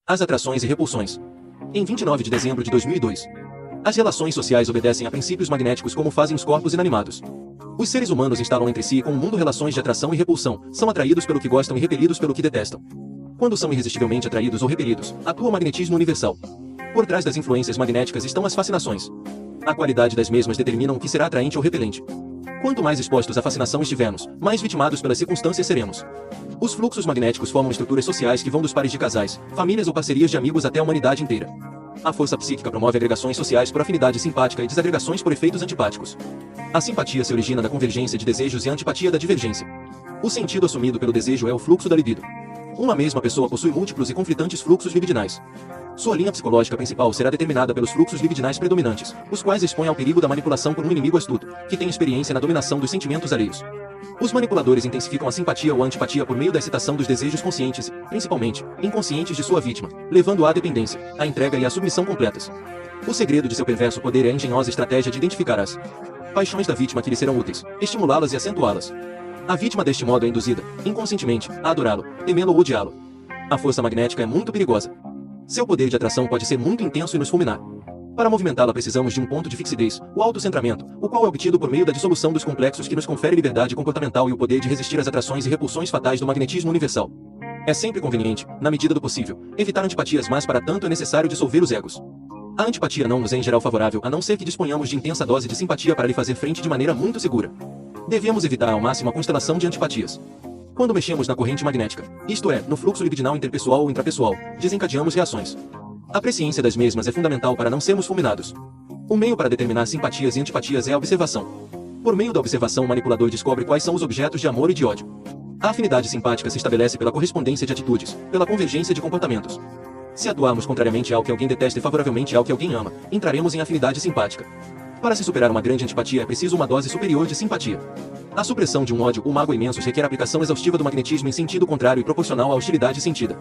As atrações e repulsões. Em 29 de dezembro de 2002. As relações sociais obedecem a princípios magnéticos como fazem os corpos inanimados. Os seres humanos instalam entre si com o mundo relações de atração e repulsão, são atraídos pelo que gostam e repelidos pelo que detestam. Quando são irresistivelmente atraídos ou repelidos, atua o magnetismo universal. Por trás das influências magnéticas estão as fascinações. A qualidade das mesmas determina o que será atraente ou repelente. Quanto mais expostos à fascinação estivermos, mais vitimados pelas circunstâncias seremos. Os fluxos magnéticos formam estruturas sociais que vão dos pares de casais, famílias ou parcerias de amigos até a humanidade inteira. A força psíquica promove agregações sociais por afinidade simpática e desagregações por efeitos antipáticos. A simpatia se origina da convergência de desejos e a antipatia da divergência. O sentido assumido pelo desejo é o fluxo da libido. Uma mesma pessoa possui múltiplos e conflitantes fluxos libidinais. Sua linha psicológica principal será determinada pelos fluxos libidinais predominantes, os quais expõem ao perigo da manipulação por um inimigo astuto, que tem experiência na dominação dos sentimentos alheios. Os manipuladores intensificam a simpatia ou a antipatia por meio da excitação dos desejos conscientes e, principalmente, inconscientes de sua vítima, levando-a à dependência, à entrega e à submissão completas. O segredo de seu perverso poder é a engenhosa estratégia de identificar as paixões da vítima que lhe serão úteis, estimulá-las e acentuá-las. A vítima deste modo é induzida, inconscientemente, a adorá-lo, temê-lo ou odiá-lo. A força magnética é muito perigosa. Seu poder de atração pode ser muito intenso e nos fulminar. Para movimentá-la precisamos de um ponto de fixidez, o autocentramento, o qual é obtido por meio da dissolução dos complexos que nos confere liberdade comportamental e o poder de resistir às atrações e repulsões fatais do magnetismo universal. É sempre conveniente, na medida do possível, evitar antipatias, mas para tanto é necessário dissolver os egos. A antipatia não nos é em geral favorável, a não ser que disponhamos de intensa dose de simpatia para lhe fazer frente de maneira muito segura. Devemos evitar ao máximo a constelação de antipatias. Quando mexemos na corrente magnética, isto é, no fluxo libidinal interpessoal ou intrapessoal, desencadeamos reações. A presciência das mesmas é fundamental para não sermos fulminados. O meio para determinar simpatias e antipatias é a observação. Por meio da observação, o manipulador descobre quais são os objetos de amor e de ódio. A afinidade simpática se estabelece pela correspondência de atitudes, pela convergência de comportamentos. Se atuarmos contrariamente ao que alguém detesta e favoravelmente ao que alguém ama, entraremos em afinidade simpática. Para se superar uma grande antipatia é preciso uma dose superior de simpatia. A supressão de um ódio ou mágoa imensos requer a aplicação exaustiva do magnetismo em sentido contrário e proporcional à hostilidade sentida.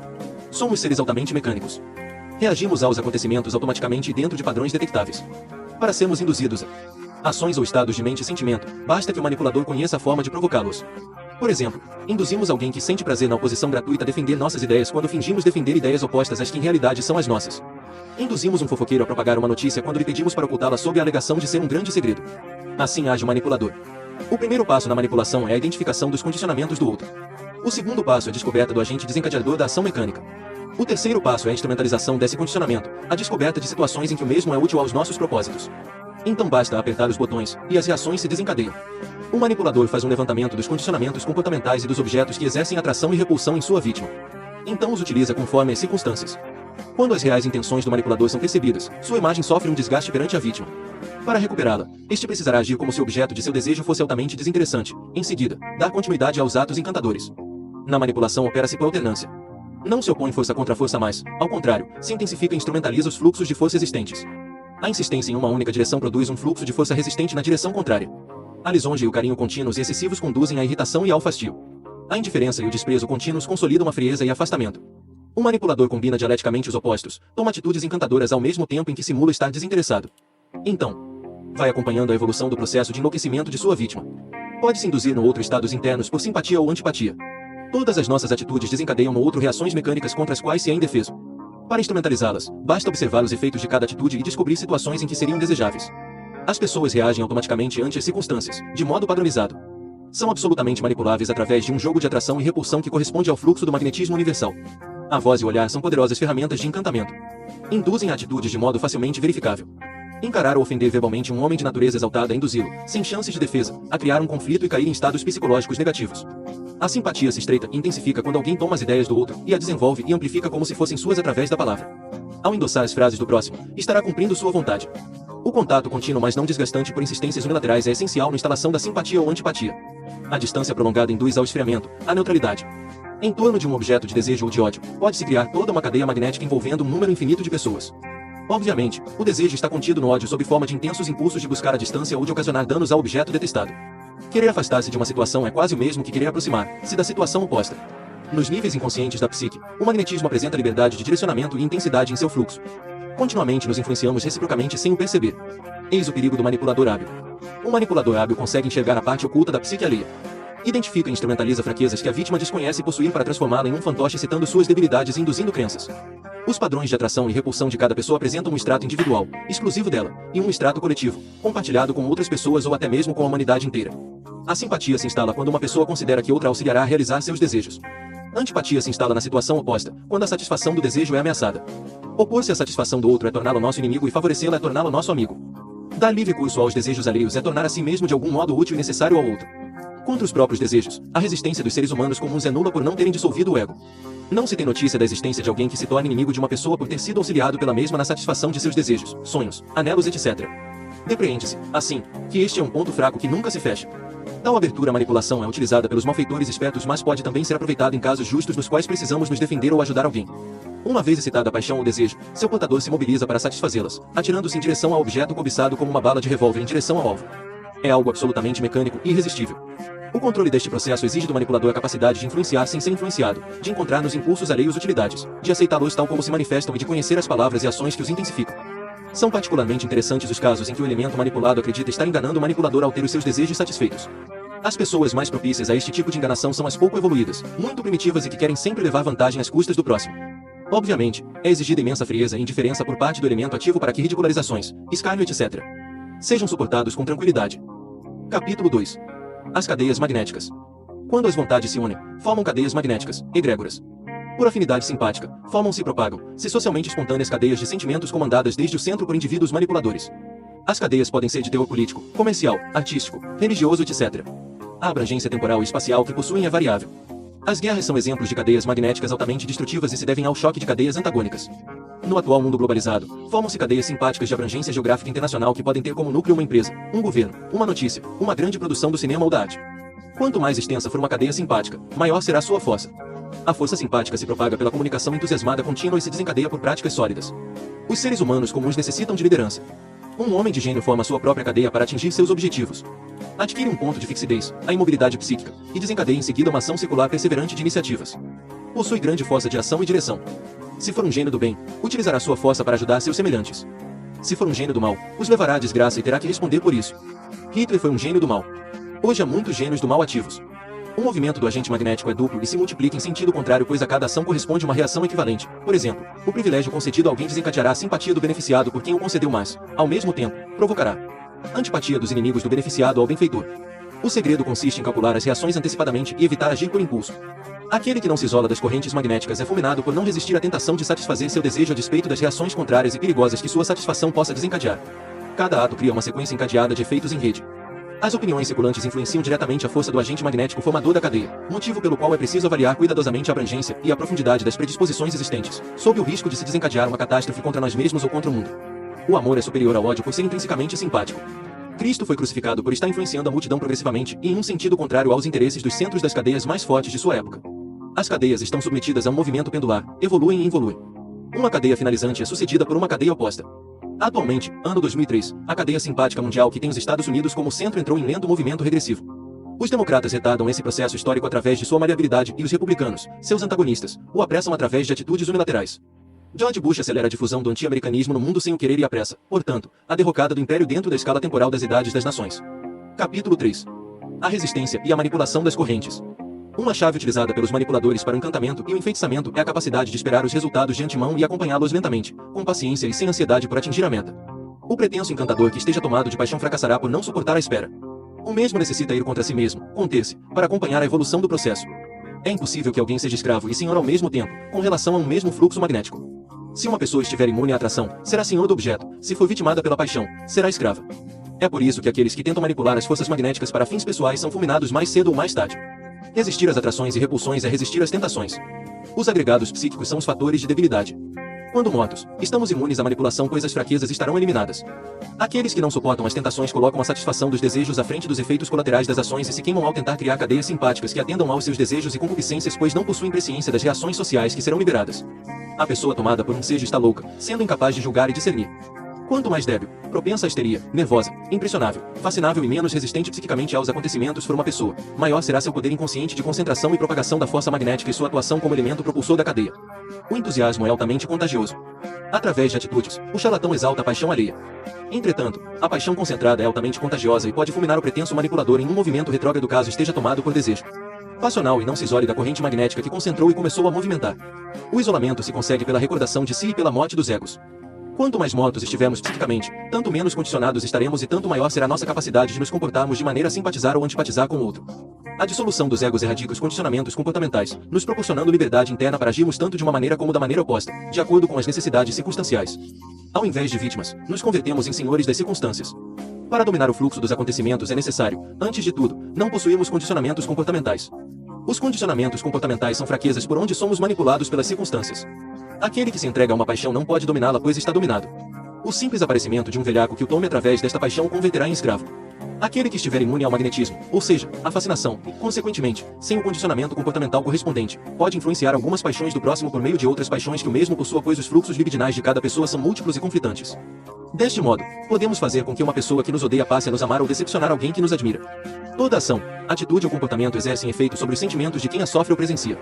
Somos seres altamente mecânicos. Reagimos aos acontecimentos automaticamente e dentro de padrões detectáveis. Para sermos induzidos a ações ou estados de mente e sentimento, basta que o manipulador conheça a forma de provocá-los. Por exemplo, induzimos alguém que sente prazer na oposição gratuita a defender nossas ideias quando fingimos defender ideias opostas às que em realidade são as nossas. Induzimos um fofoqueiro a propagar uma notícia quando lhe pedimos para ocultá-la sob a alegação de ser um grande segredo. Assim age o manipulador. O primeiro passo na manipulação é a identificação dos condicionamentos do outro. O segundo passo é a descoberta do agente desencadeador da ação mecânica. O terceiro passo é a instrumentalização desse condicionamento, a descoberta de situações em que o mesmo é útil aos nossos propósitos. Então basta apertar os botões, e as reações se desencadeiam. O manipulador faz um levantamento dos condicionamentos comportamentais e dos objetos que exercem atração e repulsão em sua vítima. Então os utiliza conforme as circunstâncias. Quando as reais intenções do manipulador são percebidas, sua imagem sofre um desgaste perante a vítima. Para recuperá-la, este precisará agir como se o objeto de seu desejo fosse altamente desinteressante. Em seguida, dar continuidade aos atos encantadores. Na manipulação opera-se por alternância. Não se opõe força contra força mais, ao contrário, se intensifica e instrumentaliza os fluxos de força existentes. A insistência em uma única direção produz um fluxo de força resistente na direção contrária. A lisonja e o carinho contínuos e excessivos conduzem à irritação e ao fastio. A indiferença e o desprezo contínuos consolidam a frieza e afastamento. O manipulador combina dialeticamente os opostos, toma atitudes encantadoras ao mesmo tempo em que simula estar desinteressado. Então, vai acompanhando a evolução do processo de enlouquecimento de sua vítima. Pode-se induzir no outro estados internos por simpatia ou antipatia. Todas as nossas atitudes desencadeiam no outro reações mecânicas contra as quais se é indefeso. Para instrumentalizá-las, basta observar os efeitos de cada atitude e descobrir situações em que seriam desejáveis. As pessoas reagem automaticamente ante as circunstâncias, de modo padronizado. São absolutamente manipuláveis através de um jogo de atração e repulsão que corresponde ao fluxo do magnetismo universal. A voz e o olhar são poderosas ferramentas de encantamento. Induzem a atitudes de modo facilmente verificável. Encarar ou ofender verbalmente um homem de natureza exaltada é induzi-lo, sem chances de defesa, a criar um conflito e cair em estados psicológicos negativos. A simpatia se estreita e intensifica quando alguém toma as ideias do outro e a desenvolve e amplifica como se fossem suas através da palavra. Ao endossar as frases do próximo, estará cumprindo sua vontade. O contato contínuo, mas não desgastante por insistências unilaterais, é essencial na instalação da simpatia ou antipatia. A distância prolongada induz ao esfriamento, à neutralidade. Em torno de um objeto de desejo ou de ódio, pode-se criar toda uma cadeia magnética envolvendo um número infinito de pessoas. Obviamente, o desejo está contido no ódio sob forma de intensos impulsos de buscar a distância ou de ocasionar danos ao objeto detestado. Querer afastar-se de uma situação é quase o mesmo que querer aproximar-se da situação oposta. Nos níveis inconscientes da psique, o magnetismo apresenta liberdade de direcionamento e intensidade em seu fluxo. Continuamente nos influenciamos reciprocamente sem o perceber. Eis o perigo do manipulador hábil. O manipulador hábil consegue enxergar a parte oculta da psique alheia. Identifica e instrumentaliza fraquezas que a vítima desconhece possuir para transformá-la em um fantoche citando suas debilidades e induzindo crenças. Os padrões de atração e repulsão de cada pessoa apresentam um extrato individual, exclusivo dela, e um extrato coletivo, compartilhado com outras pessoas ou até mesmo com a humanidade inteira. A simpatia se instala quando uma pessoa considera que outra auxiliará a realizar seus desejos. A antipatia se instala na situação oposta, quando a satisfação do desejo é ameaçada. Opor-se à satisfação do outro é torná-lo nosso inimigo e favorecê-lo é torná-lo nosso amigo. Dar livre curso aos desejos alheios é tornar a si mesmo de algum modo útil e necessário ao outro. Contra os próprios desejos, a resistência dos seres humanos comuns é nula por não terem dissolvido o ego. Não se tem notícia da existência de alguém que se torne inimigo de uma pessoa por ter sido auxiliado pela mesma na satisfação de seus desejos, sonhos, anelos, etc. Depreende-se, assim, que este é um ponto fraco que nunca se fecha. Tal abertura à manipulação é utilizada pelos malfeitores espertos, mas pode também ser aproveitada em casos justos nos quais precisamos nos defender ou ajudar alguém. Uma vez excitada a paixão ou desejo, seu portador se mobiliza para satisfazê-las, atirando-se em direção ao objeto cobiçado como uma bala de revólver em direção ao alvo. É algo absolutamente mecânico e irresistível. O controle deste processo exige do manipulador a capacidade de influenciar sem ser influenciado, de encontrar nos impulsos alheios utilidades, de aceitá-los tal como se manifestam e de conhecer as palavras e ações que os intensificam. São particularmente interessantes os casos em que o elemento manipulado acredita estar enganando o manipulador ao ter os seus desejos satisfeitos. As pessoas mais propícias a este tipo de enganação são as pouco evoluídas, muito primitivas e que querem sempre levar vantagem às custas do próximo. Obviamente, é exigida imensa frieza e indiferença por parte do elemento ativo para que ridicularizações, escárnio, etc. sejam suportados com tranquilidade. Capítulo 2. As cadeias magnéticas. Quando as vontades se unem, formam cadeias magnéticas, egrégoras. Por afinidade simpática, formam-se e propagam-se socialmente espontâneas cadeias de sentimentos comandadas desde o centro por indivíduos manipuladores. As cadeias podem ser de teor político, comercial, artístico, religioso, etc. A abrangência temporal e espacial que possuem é variável. As guerras são exemplos de cadeias magnéticas altamente destrutivas e se devem ao choque de cadeias antagônicas. No atual mundo globalizado, formam-se cadeias simpáticas de abrangência geográfica internacional que podem ter como núcleo uma empresa, um governo, uma notícia, uma grande produção do cinema ou da arte. Quanto mais extensa for uma cadeia simpática, maior será sua força. A força simpática se propaga pela comunicação entusiasmada contínua e se desencadeia por práticas sólidas. Os seres humanos comuns necessitam de liderança. Um homem de gênio forma sua própria cadeia para atingir seus objetivos. Adquire um ponto de fixidez, a imobilidade psíquica, e desencadeia em seguida uma ação circular perseverante de iniciativas. Possui grande força de ação e direção. Se for um gênio do bem, utilizará sua força para ajudar seus semelhantes. Se for um gênio do mal, os levará à desgraça e terá que responder por isso. Hitler foi um gênio do mal. Hoje há muitos gênios do mal ativos. O movimento do agente magnético é duplo e se multiplica em sentido contrário, pois a cada ação corresponde uma reação equivalente. Por exemplo, o privilégio concedido a alguém desencadeará a simpatia do beneficiado por quem o concedeu, mas, ao mesmo tempo, provocará a antipatia dos inimigos do beneficiado ao benfeitor. O segredo consiste em calcular as reações antecipadamente e evitar agir por impulso. Aquele que não se isola das correntes magnéticas é fulminado por não resistir à tentação de satisfazer seu desejo a despeito das reações contrárias e perigosas que sua satisfação possa desencadear. Cada ato cria uma sequência encadeada de efeitos em rede. As opiniões circulantes influenciam diretamente a força do agente magnético formador da cadeia, motivo pelo qual é preciso avaliar cuidadosamente a abrangência e a profundidade das predisposições existentes, sob o risco de se desencadear uma catástrofe contra nós mesmos ou contra o mundo. O amor é superior ao ódio por ser intrinsecamente simpático. Cristo foi crucificado por estar influenciando a multidão progressivamente e em um sentido contrário aos interesses dos centros das cadeias mais fortes de sua época. As cadeias estão submetidas a um movimento pendular, evoluem e involuem. Uma cadeia finalizante é sucedida por uma cadeia oposta. Atualmente, ano 2003, a cadeia simpática mundial que tem os Estados Unidos como centro entrou em lento movimento regressivo. Os democratas retardam esse processo histórico através de sua maleabilidade e os republicanos, seus antagonistas, o apressam através de atitudes unilaterais. George Bush acelera a difusão do anti-americanismo no mundo sem o querer e apressa, portanto, a derrocada do império dentro da escala temporal das idades das nações. Capítulo 3. A resistência e a manipulação das correntes. Uma chave utilizada pelos manipuladores para o encantamento e o enfeitiçamento é a capacidade de esperar os resultados de antemão e acompanhá-los lentamente, com paciência e sem ansiedade por atingir a meta. O pretenso encantador que esteja tomado de paixão fracassará por não suportar a espera. O mesmo necessita ir contra si mesmo, conter-se, para acompanhar a evolução do processo. É impossível que alguém seja escravo e senhor ao mesmo tempo, com relação a um mesmo fluxo magnético. Se uma pessoa estiver imune à atração, será senhor do objeto. Se for vitimada pela paixão, será escrava. É por isso que aqueles que tentam manipular as forças magnéticas para fins pessoais são fulminados mais cedo ou mais tarde. Resistir às atrações e repulsões é resistir às tentações. Os agregados psíquicos são os fatores de debilidade. Quando mortos, estamos imunes à manipulação, pois as fraquezas estarão eliminadas. Aqueles que não suportam as tentações colocam a satisfação dos desejos à frente dos efeitos colaterais das ações e se queimam ao tentar criar cadeias simpáticas que atendam aos seus desejos e concupiscências, pois não possuem presciência das reações sociais que serão liberadas. A pessoa tomada por um sejo está louca, sendo incapaz de julgar e discernir. Quanto mais débil, propensa à histeria, nervosa, impressionável, fascinável e menos resistente psiquicamente aos acontecimentos for uma pessoa, maior será seu poder inconsciente de concentração e propagação da força magnética e sua atuação como elemento propulsor da cadeia. O entusiasmo é altamente contagioso. Através de atitudes, o charlatão exalta a paixão alheia. Entretanto, a paixão concentrada é altamente contagiosa e pode fulminar o pretenso manipulador em um movimento retrógrado caso esteja tomado por desejo passional e não se isole da corrente magnética que concentrou e começou a movimentar. O isolamento se consegue pela recordação de si e pela morte dos egos. Quanto mais mortos estivermos psiquicamente, tanto menos condicionados estaremos e tanto maior será nossa capacidade de nos comportarmos de maneira a simpatizar ou antipatizar com o outro. A dissolução dos egos erradica os condicionamentos comportamentais, nos proporcionando liberdade interna para agirmos tanto de uma maneira como da maneira oposta, de acordo com as necessidades circunstanciais. Ao invés de vítimas, nos convertemos em senhores das circunstâncias. Para dominar o fluxo dos acontecimentos é necessário, antes de tudo, não possuirmos condicionamentos comportamentais. Os condicionamentos comportamentais são fraquezas por onde somos manipulados pelas circunstâncias. Aquele que se entrega a uma paixão não pode dominá-la pois está dominado. O simples aparecimento de um velhaco que o tome através desta paixão o converterá em escravo. Aquele que estiver imune ao magnetismo, ou seja, à fascinação, e, consequentemente, sem o condicionamento comportamental correspondente, pode influenciar algumas paixões do próximo por meio de outras paixões que o mesmo possua pois os fluxos libidinais de cada pessoa são múltiplos e conflitantes. Deste modo, podemos fazer com que uma pessoa que nos odeia passe a nos amar ou decepcionar alguém que nos admira. Toda ação, atitude ou comportamento exercem efeito sobre os sentimentos de quem a sofre ou presencia.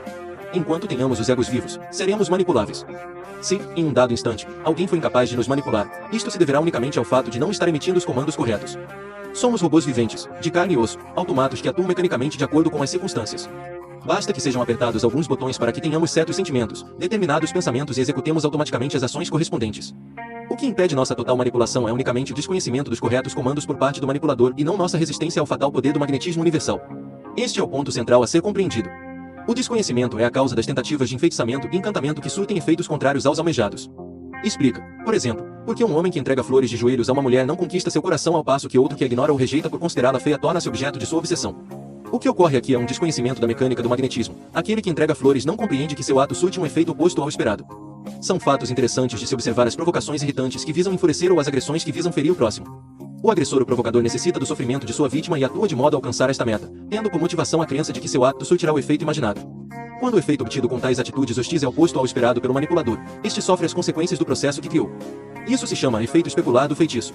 Enquanto tenhamos os egos vivos, seremos manipuláveis. Se, em um dado instante, alguém foi incapaz de nos manipular, isto se deverá unicamente ao fato de não estar emitindo os comandos corretos. Somos robôs viventes, de carne e osso, automatos que atuam mecanicamente de acordo com as circunstâncias. Basta que sejam apertados alguns botões para que tenhamos certos sentimentos, determinados pensamentos e executemos automaticamente as ações correspondentes. O que impede nossa total manipulação é unicamente o desconhecimento dos corretos comandos por parte do manipulador e não nossa resistência ao fatal poder do magnetismo universal. Este é o ponto central a ser compreendido. O desconhecimento é a causa das tentativas de enfeitiçamento e encantamento que surtem efeitos contrários aos almejados. Explica, por exemplo, por que um homem que entrega flores de joelhos a uma mulher não conquista seu coração ao passo que outro que a ignora ou rejeita por considerá-la feia torna-se objeto de sua obsessão. O que ocorre aqui é um desconhecimento da mecânica do magnetismo. Aquele que entrega flores não compreende que seu ato surte um efeito oposto ao esperado. São fatos interessantes de se observar as provocações irritantes que visam enfurecer ou as agressões que visam ferir o próximo. O agressor ou provocador necessita do sofrimento de sua vítima e atua de modo a alcançar esta meta, tendo por motivação a crença de que seu ato surtirá o efeito imaginado. Quando o efeito obtido com tais atitudes hostis é oposto ao esperado pelo manipulador, este sofre as consequências do processo que criou. Isso se chama efeito especular do feitiço.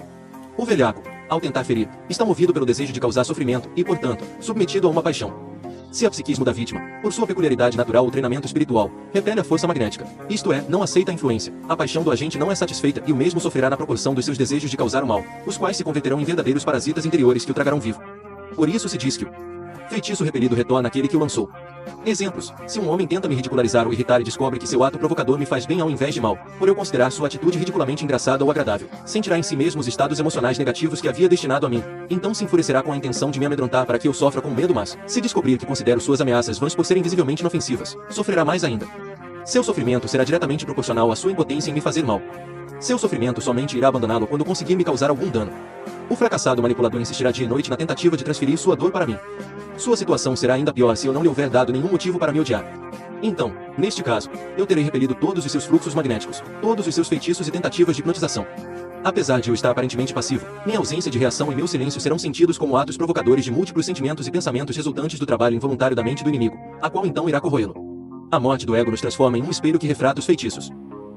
O velhaco, ao tentar ferir, está movido pelo desejo de causar sofrimento e, portanto, submetido a uma paixão. Se a psiquismo da vítima, por sua peculiaridade natural ou treinamento espiritual, repele a força magnética, isto é, não aceita a influência, a paixão do agente não é satisfeita e o mesmo sofrerá na proporção dos seus desejos de causar o mal, os quais se converterão em verdadeiros parasitas interiores que o tragarão vivo. Por isso se diz que o feitiço repelido retorna àquele que o lançou. Exemplos: se um homem tenta me ridicularizar ou irritar e descobre que seu ato provocador me faz bem ao invés de mal, por eu considerar sua atitude ridiculamente engraçada ou agradável, sentirá em si mesmo os estados emocionais negativos que havia destinado a mim. Então se enfurecerá com a intenção de me amedrontar para que eu sofra com medo, mas, se descobrir que considero suas ameaças vãs por serem visivelmente inofensivas, sofrerá mais ainda. Seu sofrimento será diretamente proporcional à sua impotência em me fazer mal. Seu sofrimento somente irá abandoná-lo quando conseguir me causar algum dano. O fracassado manipulador insistirá dia e noite na tentativa de transferir sua dor para mim. Sua situação será ainda pior se eu não lhe houver dado nenhum motivo para me odiar. Então, neste caso, eu terei repelido todos os seus fluxos magnéticos, todos os seus feitiços e tentativas de hipnotização. Apesar de eu estar aparentemente passivo, minha ausência de reação e meu silêncio serão sentidos como atos provocadores de múltiplos sentimentos e pensamentos resultantes do trabalho involuntário da mente do inimigo, a qual então irá corroê-lo. A morte do ego nos transforma em um espelho que refrata os feitiços.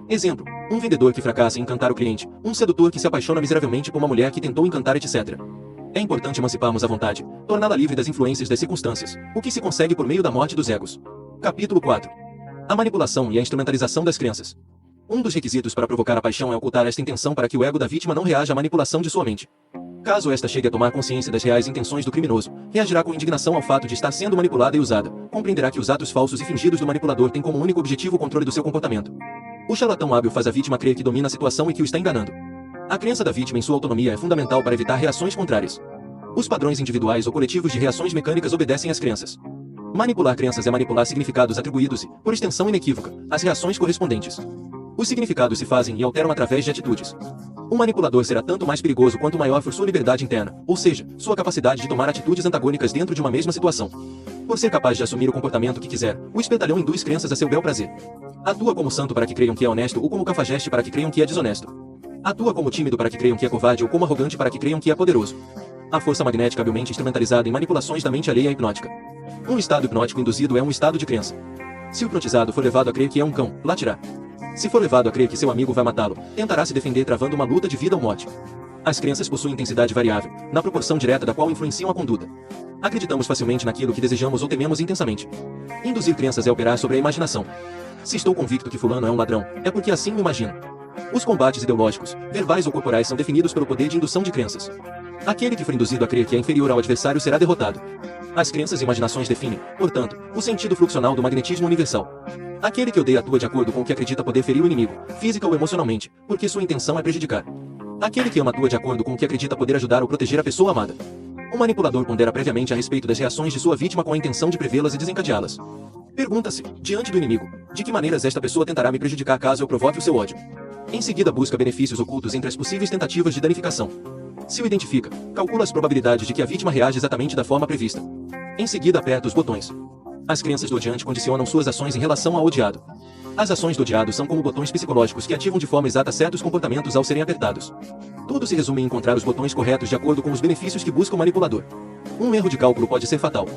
Exemplo: um vendedor que fracassa em encantar o cliente, um sedutor que se apaixona miseravelmente por uma mulher que tentou encantar, etc. É importante emanciparmos a vontade, torná-la livre das influências das circunstâncias, o que se consegue por meio da morte dos egos. Capítulo 4. A manipulação e a instrumentalização das crenças. Um dos requisitos para provocar a paixão é ocultar esta intenção para que o ego da vítima não reaja à manipulação de sua mente. Caso esta chegue a tomar consciência das reais intenções do criminoso, reagirá com indignação ao fato de estar sendo manipulada e usada, compreenderá que os atos falsos e fingidos do manipulador têm como único objetivo o controle do seu comportamento. O charlatão hábil faz a vítima crer que domina a situação e que o está enganando. A crença da vítima em sua autonomia é fundamental para evitar reações contrárias. Os padrões individuais ou coletivos de reações mecânicas obedecem às crenças. Manipular crenças é manipular significados atribuídos e, por extensão inequívoca, as reações correspondentes. Os significados se fazem e alteram através de atitudes. O manipulador será tanto mais perigoso quanto maior for sua liberdade interna, ou seja, sua capacidade de tomar atitudes antagônicas dentro de uma mesma situação. Por ser capaz de assumir o comportamento que quiser, o espertalhão induz crenças a seu bel prazer. Atua como santo para que creiam que é honesto ou como cafajeste para que creiam que é desonesto. Atua como tímido para que creiam que é covarde ou como arrogante para que creiam que é poderoso. A força magnética habilmente instrumentalizada em manipulações da mente alheia é hipnótica. Um estado hipnótico induzido é um estado de crença. Se o hipnotizado for levado a crer que é um cão, latirá. Se for levado a crer que seu amigo vai matá-lo, tentará se defender travando uma luta de vida ou morte. As crenças possuem intensidade variável, na proporção direta da qual influenciam a conduta. Acreditamos facilmente naquilo que desejamos ou tememos intensamente. Induzir crenças é operar sobre a imaginação. Se estou convicto que fulano é um ladrão, é porque assim o imagino. Os combates ideológicos, verbais ou corporais são definidos pelo poder de indução de crenças. Aquele que for induzido a crer que é inferior ao adversário será derrotado. As crenças e imaginações definem, portanto, o sentido fluxional do magnetismo universal. Aquele que odeia atua de acordo com o que acredita poder ferir o inimigo, física ou emocionalmente, porque sua intenção é prejudicar. Aquele que ama atua de acordo com o que acredita poder ajudar ou proteger a pessoa amada. O manipulador pondera previamente a respeito das reações de sua vítima com a intenção de prevê-las e desencadeá-las. Pergunta-se, diante do inimigo, de que maneiras esta pessoa tentará me prejudicar caso eu provoque o seu ódio. Em seguida busca benefícios ocultos entre as possíveis tentativas de danificação. Se o identifica, calcula as probabilidades de que a vítima reaja exatamente da forma prevista. Em seguida aperta os botões. As crenças do odiante condicionam suas ações em relação ao odiado. As ações do odiado são como botões psicológicos que ativam de forma exata certos comportamentos ao serem apertados. Tudo se resume em encontrar os botões corretos de acordo com os benefícios que busca o manipulador. Um erro de cálculo pode ser fatal.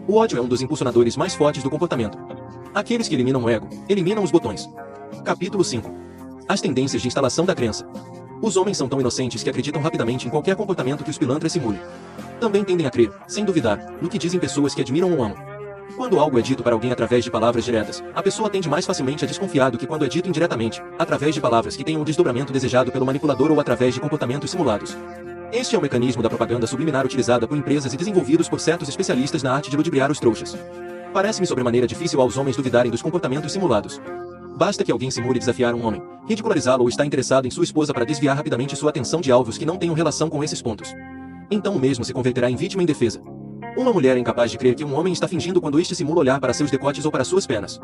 O ódio é um dos impulsionadores mais fortes do comportamento. Aqueles que eliminam o ego, eliminam os botões. Capítulo 5. As tendências de instalação da crença. Os homens são tão inocentes que acreditam rapidamente em qualquer comportamento que os pilantras simulem. Também tendem a crer, sem duvidar, no que dizem pessoas que admiram ou amam. Quando algo é dito para alguém através de palavras diretas, a pessoa tende mais facilmente a desconfiar do que quando é dito indiretamente, através de palavras que tenham o desdobramento desejado pelo manipulador ou através de comportamentos simulados. Este é o mecanismo da propaganda subliminar utilizada por empresas e desenvolvidos por certos especialistas na arte de ludibriar os trouxas. Parece-me sobremaneira difícil aos homens duvidarem dos comportamentos simulados. Basta que alguém simule desafiar um homem, ridicularizá-lo ou estar interessado em sua esposa para desviar rapidamente sua atenção de alvos que não tenham relação com esses pontos. Então o mesmo se converterá em vítima indefesa. Uma mulher é incapaz de crer que um homem está fingindo quando este simula olhar para seus decotes ou para suas pernas.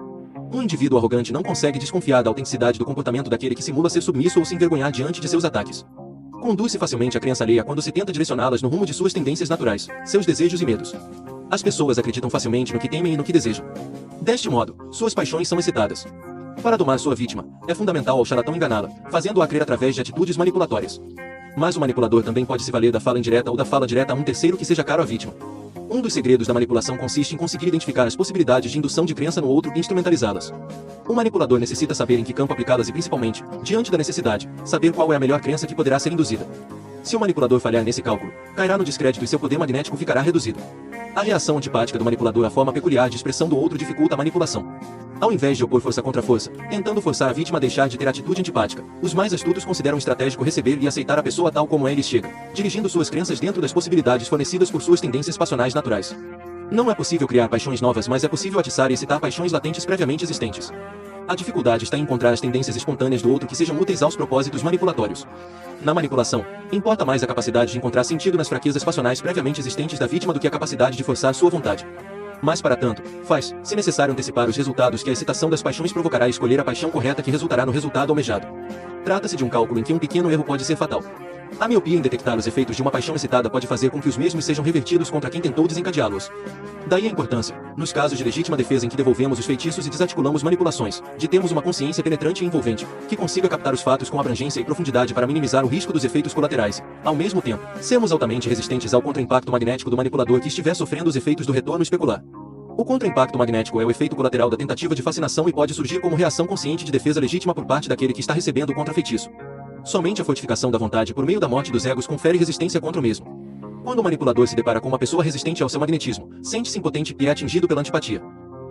Um indivíduo arrogante não consegue desconfiar da autenticidade do comportamento daquele que simula ser submisso ou se envergonhar diante de seus ataques. Conduz-se facilmente a crença alheia quando se tenta direcioná-las no rumo de suas tendências naturais, seus desejos e medos. As pessoas acreditam facilmente no que temem e no que desejam. Deste modo, suas paixões são excitadas. Para domar sua vítima, é fundamental ao charlatão enganá-la, fazendo-a crer através de atitudes manipulatórias. Mas o manipulador também pode se valer da fala indireta ou da fala direta a um terceiro que seja caro à vítima. Um dos segredos da manipulação consiste em conseguir identificar as possibilidades de indução de crença no outro e instrumentalizá-las. O manipulador necessita saber em que campo aplicá-las e principalmente, diante da necessidade, saber qual é a melhor crença que poderá ser induzida. Se o manipulador falhar nesse cálculo, cairá no descrédito e seu poder magnético ficará reduzido. A reação antipática do manipulador à forma peculiar de expressão do outro dificulta a manipulação. Ao invés de opor força contra força, tentando forçar a vítima a deixar de ter atitude antipática, os mais astutos consideram estratégico receber e aceitar a pessoa tal como é e lhes chega, dirigindo suas crenças dentro das possibilidades fornecidas por suas tendências passionais naturais. Não é possível criar paixões novas, mas é possível atiçar e excitar paixões latentes previamente existentes. A dificuldade está em encontrar as tendências espontâneas do outro que sejam úteis aos propósitos manipulatórios. Na manipulação, importa mais a capacidade de encontrar sentido nas fraquezas passionais previamente existentes da vítima do que a capacidade de forçar sua vontade. Mas para tanto, faz, se necessário, antecipar os resultados que a excitação das paixões provocará e escolher a paixão correta que resultará no resultado almejado. Trata-se de um cálculo em que um pequeno erro pode ser fatal. A miopia em detectar os efeitos de uma paixão excitada pode fazer com que os mesmos sejam revertidos contra quem tentou desencadeá-los. Daí a importância, nos casos de legítima defesa em que devolvemos os feitiços e desarticulamos manipulações, de termos uma consciência penetrante e envolvente, que consiga captar os fatos com abrangência e profundidade para minimizar o risco dos efeitos colaterais. Ao mesmo tempo, sermos altamente resistentes ao contra-impacto magnético do manipulador que estiver sofrendo os efeitos do retorno especular. O contra-impacto magnético é o efeito colateral da tentativa de fascinação e pode surgir como reação consciente de defesa legítima por parte daquele que está recebendo o contra-feitiço. Somente a fortificação da vontade por meio da morte dos egos confere resistência contra o mesmo. Quando o manipulador se depara com uma pessoa resistente ao seu magnetismo, sente-se impotente e é atingido pela antipatia.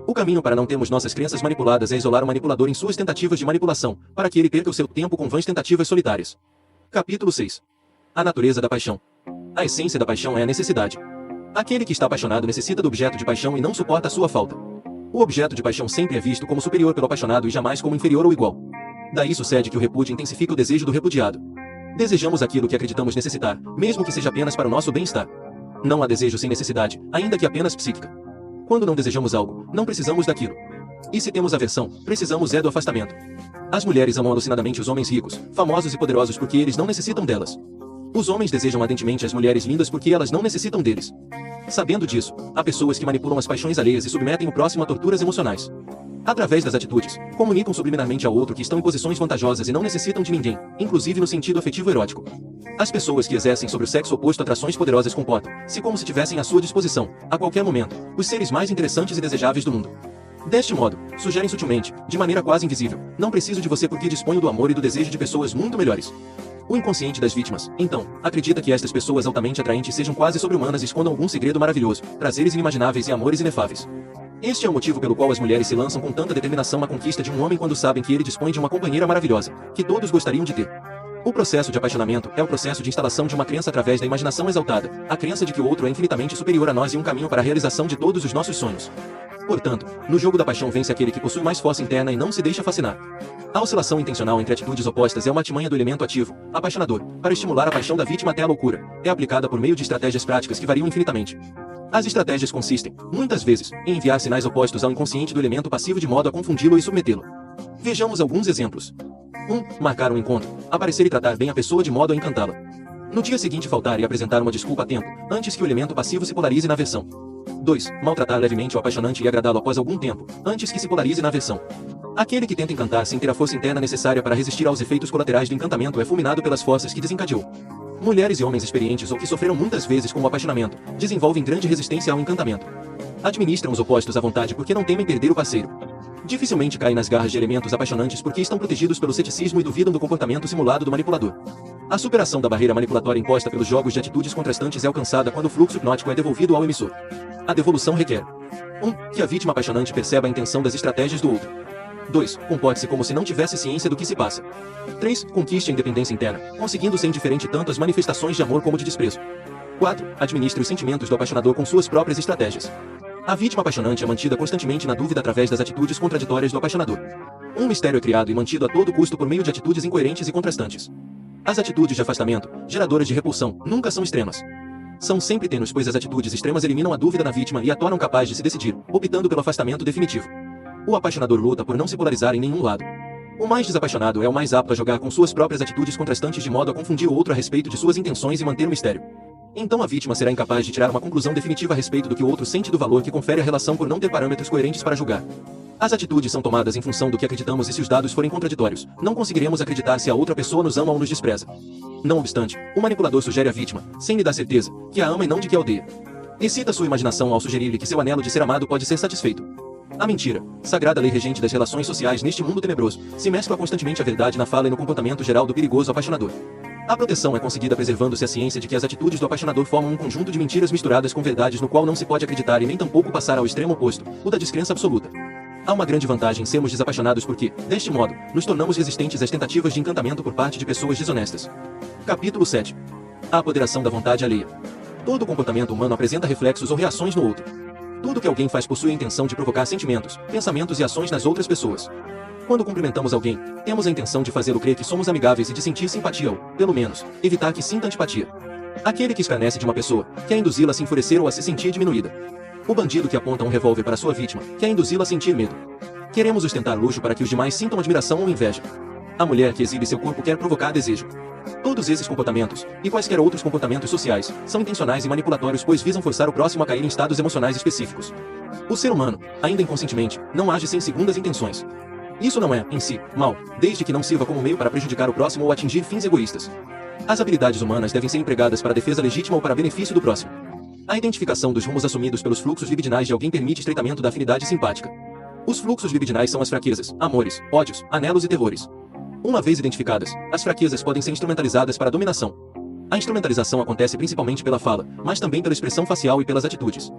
O caminho para não termos nossas crenças manipuladas é isolar o manipulador em suas tentativas de manipulação, para que ele perca o seu tempo com vãs tentativas solitárias. Capítulo 6. A natureza da paixão. A essência da paixão é a necessidade. Aquele que está apaixonado necessita do objeto de paixão e não suporta a sua falta. O objeto de paixão sempre é visto como superior pelo apaixonado e jamais como inferior ou igual. Daí sucede que o repúdio intensifica o desejo do repudiado. Desejamos aquilo que acreditamos necessitar, mesmo que seja apenas para o nosso bem-estar. Não há desejo sem necessidade, ainda que apenas psíquica. Quando não desejamos algo, não precisamos daquilo. E se temos aversão, precisamos do afastamento. As mulheres amam alucinadamente os homens ricos, famosos e poderosos porque eles não necessitam delas. Os homens desejam ardentemente as mulheres lindas porque elas não necessitam deles. Sabendo disso, há pessoas que manipulam as paixões alheias e submetem o próximo a torturas emocionais. Através das atitudes, comunicam subliminarmente ao outro que estão em posições vantajosas e não necessitam de ninguém, inclusive no sentido afetivo erótico. As pessoas que exercem sobre o sexo oposto atrações poderosas comportam-se como se tivessem à sua disposição, a qualquer momento, os seres mais interessantes e desejáveis do mundo. Deste modo, sugerem sutilmente, de maneira quase invisível, não preciso de você porque disponho do amor e do desejo de pessoas muito melhores. O inconsciente das vítimas, então, acredita que estas pessoas altamente atraentes sejam quase sobre-humanas e escondam algum segredo maravilhoso, prazeres inimagináveis e amores inefáveis. Este é o motivo pelo qual as mulheres se lançam com tanta determinação à conquista de um homem quando sabem que ele dispõe de uma companheira maravilhosa, que todos gostariam de ter. O processo de apaixonamento é o processo de instalação de uma crença através da imaginação exaltada, a crença de que o outro é infinitamente superior a nós e um caminho para a realização de todos os nossos sonhos. Portanto, no jogo da paixão vence aquele que possui mais força interna e não se deixa fascinar. A oscilação intencional entre atitudes opostas é uma artimanha do elemento ativo, apaixonador, para estimular a paixão da vítima até a loucura. É aplicada por meio de estratégias práticas que variam infinitamente. As estratégias consistem, muitas vezes, em enviar sinais opostos ao inconsciente do elemento passivo de modo a confundi-lo e submetê-lo. Vejamos alguns exemplos. 1. Marcar um encontro, aparecer e tratar bem a pessoa de modo a encantá-la. No dia seguinte faltar e apresentar uma desculpa a tempo, antes que o elemento passivo se polarize na aversão. 2. Maltratar levemente o apaixonante e agradá-lo após algum tempo, antes que se polarize na aversão. Aquele que tenta encantar sem ter a força interna necessária para resistir aos efeitos colaterais do encantamento é fulminado pelas forças que desencadeou. Mulheres e homens experientes ou que sofreram muitas vezes com o apaixonamento, desenvolvem grande resistência ao encantamento. Administram os opostos à vontade porque não temem perder o parceiro. Dificilmente caem nas garras de elementos apaixonantes porque estão protegidos pelo ceticismo e duvidam do comportamento simulado do manipulador. A superação da barreira manipulatória imposta pelos jogos de atitudes contrastantes é alcançada quando o fluxo hipnótico é devolvido ao emissor. A devolução requer 1. Que a vítima apaixonante perceba a intenção das estratégias do outro. 2. Comporte-se como se não tivesse ciência do que se passa. 3. Conquiste a independência interna, conseguindo ser indiferente tanto às manifestações de amor como de desprezo. 4. Administre os sentimentos do apaixonador com suas próprias estratégias. A vítima apaixonante é mantida constantemente na dúvida através das atitudes contraditórias do apaixonador. Um mistério é criado e mantido a todo custo por meio de atitudes incoerentes e contrastantes. As atitudes de afastamento, geradoras de repulsão, nunca são extremas. São sempre tênues, pois as atitudes extremas eliminam a dúvida na vítima e a tornam capaz de se decidir, optando pelo afastamento definitivo. O apaixonador luta por não se polarizar em nenhum lado. O mais desapaixonado é o mais apto a jogar com suas próprias atitudes contrastantes de modo a confundir o outro a respeito de suas intenções e manter o mistério. Então a vítima será incapaz de tirar uma conclusão definitiva a respeito do que o outro sente do valor que confere à relação por não ter parâmetros coerentes para julgar. As atitudes são tomadas em função do que acreditamos e se os dados forem contraditórios, não conseguiremos acreditar se a outra pessoa nos ama ou nos despreza. Não obstante, o manipulador sugere à vítima, sem lhe dar certeza, que a ama e não de que a odeia. Excita sua imaginação ao sugerir-lhe que seu anelo de ser amado pode ser satisfeito. A mentira, sagrada lei regente das relações sociais neste mundo tenebroso, se mescla constantemente a verdade na fala e no comportamento geral do perigoso apaixonador. A proteção é conseguida preservando-se a ciência de que as atitudes do apaixonador formam um conjunto de mentiras misturadas com verdades no qual não se pode acreditar e nem tampouco passar ao extremo oposto, o da descrença absoluta. Há uma grande vantagem em sermos desapaixonados porque, deste modo, nos tornamos resistentes às tentativas de encantamento por parte de pessoas desonestas. Capítulo 7. A apoderação da vontade alheia. Todo comportamento humano apresenta reflexos ou reações no outro. Tudo que alguém faz possui a intenção de provocar sentimentos, pensamentos e ações nas outras pessoas. Quando cumprimentamos alguém, temos a intenção de fazê-lo crer que somos amigáveis e de sentir simpatia ou, pelo menos, evitar que sinta antipatia. Aquele que escarnece de uma pessoa, quer induzi-la a se enfurecer ou a se sentir diminuída. O bandido que aponta um revólver para sua vítima, quer induzi-la a sentir medo. Queremos ostentar luxo para que os demais sintam admiração ou inveja. A mulher que exibe seu corpo quer provocar desejo. Todos esses comportamentos, e quaisquer outros comportamentos sociais, são intencionais e manipulatórios pois visam forçar o próximo a cair em estados emocionais específicos. O ser humano, ainda inconscientemente, não age sem segundas intenções. Isso não é, em si, mal, desde que não sirva como meio para prejudicar o próximo ou atingir fins egoístas. As habilidades humanas devem ser empregadas para defesa legítima ou para benefício do próximo. A identificação dos rumos assumidos pelos fluxos libidinais de alguém permite estreitamento da afinidade simpática. Os fluxos libidinais são as fraquezas, amores, ódios, anelos e terrores. Uma vez identificadas, as fraquezas podem ser instrumentalizadas para a dominação. A instrumentalização acontece principalmente pela fala, mas também pela expressão facial e pelas atitudes.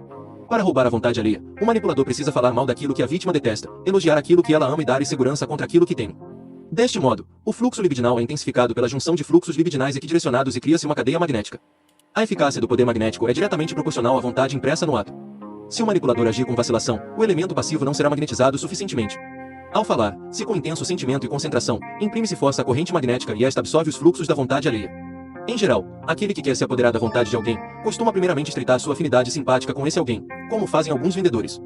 Para roubar a vontade alheia, o manipulador precisa falar mal daquilo que a vítima detesta, elogiar aquilo que ela ama e dar segurança contra aquilo que teme. Deste modo, o fluxo libidinal é intensificado pela junção de fluxos libidinais equidirecionados e cria-se uma cadeia magnética. A eficácia do poder magnético é diretamente proporcional à vontade impressa no ato. Se o manipulador agir com vacilação, o elemento passivo não será magnetizado suficientemente. Ao falar, se com intenso sentimento e concentração, imprime-se força à corrente magnética e esta absorve os fluxos da vontade alheia. Em geral, aquele que quer se apoderar da vontade de alguém, costuma primeiramente estreitar sua afinidade simpática com esse alguém, como fazem alguns vendedores.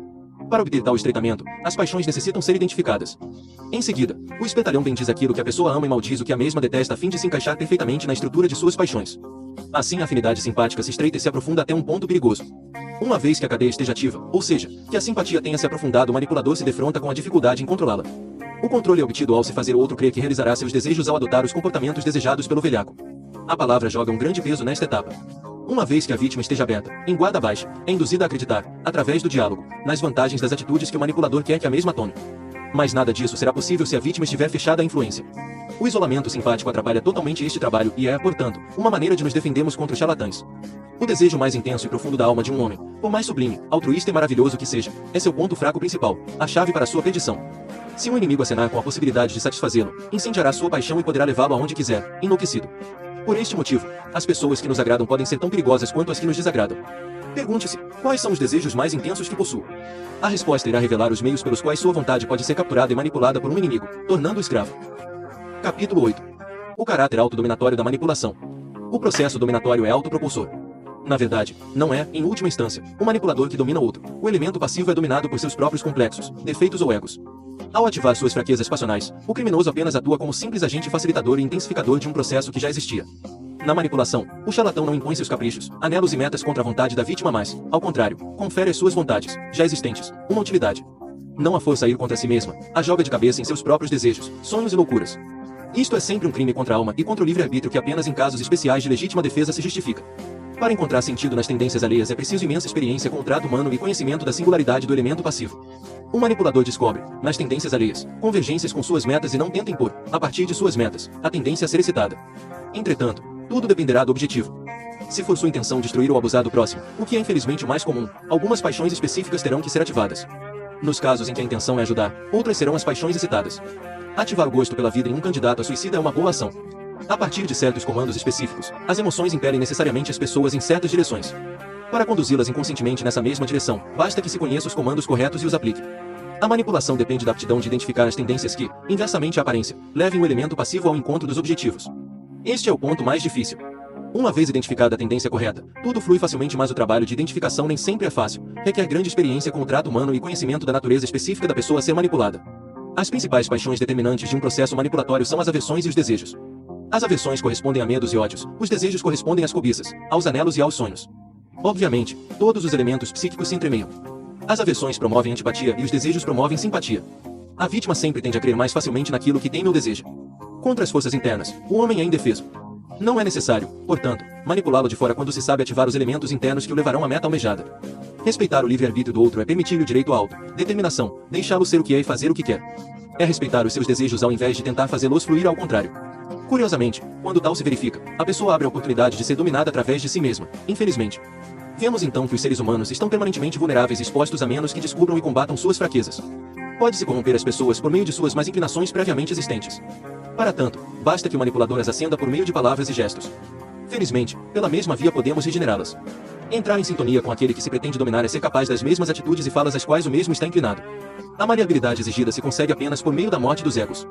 Para obter tal estreitamento, as paixões necessitam ser identificadas. Em seguida, o espertalhão bendiz aquilo que a pessoa ama e maldiz o que a mesma detesta a fim de se encaixar perfeitamente na estrutura de suas paixões. Assim a afinidade simpática se estreita e se aprofunda até um ponto perigoso. Uma vez que a cadeia esteja ativa, ou seja, que a simpatia tenha se aprofundado, o manipulador se defronta com a dificuldade em controlá-la. O controle é obtido ao se fazer o outro crer que realizará seus desejos ao adotar os comportamentos desejados pelo velhaco. A palavra joga um grande peso nesta etapa. Uma vez que a vítima esteja aberta, em guarda baixa, é induzida a acreditar, através do diálogo, nas vantagens das atitudes que o manipulador quer que a mesma tome. Mas nada disso será possível se a vítima estiver fechada à influência. O isolamento simpático atrapalha totalmente este trabalho e é, portanto, uma maneira de nos defendermos contra os charlatães. O desejo mais intenso e profundo da alma de um homem, por mais sublime, altruísta e maravilhoso que seja, é seu ponto fraco principal, a chave para sua perdição. Se um inimigo acenar com a possibilidade de satisfazê-lo, incendiará sua paixão e poderá levá-lo aonde quiser, enlouquecido. Por este motivo, as pessoas que nos agradam podem ser tão perigosas quanto as que nos desagradam. Pergunte-se, quais são os desejos mais intensos que possuo? A resposta irá revelar os meios pelos quais sua vontade pode ser capturada e manipulada por um inimigo, tornando-o escravo. Capítulo 8. O caráter autodominatório da manipulação. O processo dominatório é autopropulsor. Na verdade, não é, em última instância, o manipulador que domina o outro. O elemento passivo é dominado por seus próprios complexos, defeitos ou egos. Ao ativar suas fraquezas passionais, o criminoso apenas atua como simples agente facilitador e intensificador de um processo que já existia. Na manipulação, o charlatão não impõe seus caprichos, anelos e metas contra a vontade da vítima, mas, ao contrário, confere às suas vontades, já existentes, uma utilidade. Não a força a ir contra si mesma, a joga de cabeça em seus próprios desejos, sonhos e loucuras. Isto é sempre um crime contra a alma e contra o livre-arbítrio que apenas em casos especiais de legítima defesa se justifica. Para encontrar sentido nas tendências alheias é preciso imensa experiência com o trato humano e conhecimento da singularidade do elemento passivo. O manipulador descobre, nas tendências alheias, convergências com suas metas e não tenta impor, a partir de suas metas, a tendência a ser excitada. Entretanto, tudo dependerá do objetivo. Se for sua intenção destruir ou abusar do próximo, o que é infelizmente o mais comum, algumas paixões específicas terão que ser ativadas. Nos casos em que a intenção é ajudar, outras serão as paixões excitadas. Ativar o gosto pela vida em um candidato a suicida é uma boa ação. A partir de certos comandos específicos, as emoções impelem necessariamente as pessoas em certas direções. Para conduzi-las inconscientemente nessa mesma direção, basta que se conheça os comandos corretos e os aplique. A manipulação depende da aptidão de identificar as tendências que, inversamente à aparência, levem o elemento passivo ao encontro dos objetivos. Este é o ponto mais difícil. Uma vez identificada a tendência correta, tudo flui facilmente, mas o trabalho de identificação nem sempre é fácil, requer grande experiência com o trato humano e conhecimento da natureza específica da pessoa a ser manipulada. As principais paixões determinantes de um processo manipulatório são as aversões e os desejos. As aversões correspondem a medos e ódios, os desejos correspondem às cobiças, aos anelos e aos sonhos. Obviamente, todos os elementos psíquicos se entremeiam. As aversões promovem antipatia e os desejos promovem simpatia. A vítima sempre tende a crer mais facilmente naquilo que teme ou deseja. Contra as forças internas, o homem é indefeso. Não é necessário, portanto, manipulá-lo de fora quando se sabe ativar os elementos internos que o levarão à meta almejada. Respeitar o livre-arbítrio do outro é permitir-lhe o direito à autodeterminação, deixá-lo ser o que é e fazer o que quer. É respeitar os seus desejos ao invés de tentar fazê-los fluir ao contrário. Curiosamente, quando tal se verifica, a pessoa abre a oportunidade de ser dominada através de si mesma, infelizmente. Vemos então que os seres humanos estão permanentemente vulneráveis e expostos a menos que descubram e combatam suas fraquezas. Pode-se corromper as pessoas por meio de suas más inclinações previamente existentes. Para tanto, basta que o manipulador as acenda por meio de palavras e gestos. Felizmente, pela mesma via podemos regenerá-las. Entrar em sintonia com aquele que se pretende dominar é ser capaz das mesmas atitudes e falas às quais o mesmo está inclinado. A maleabilidade exigida se consegue apenas por meio da morte dos egos.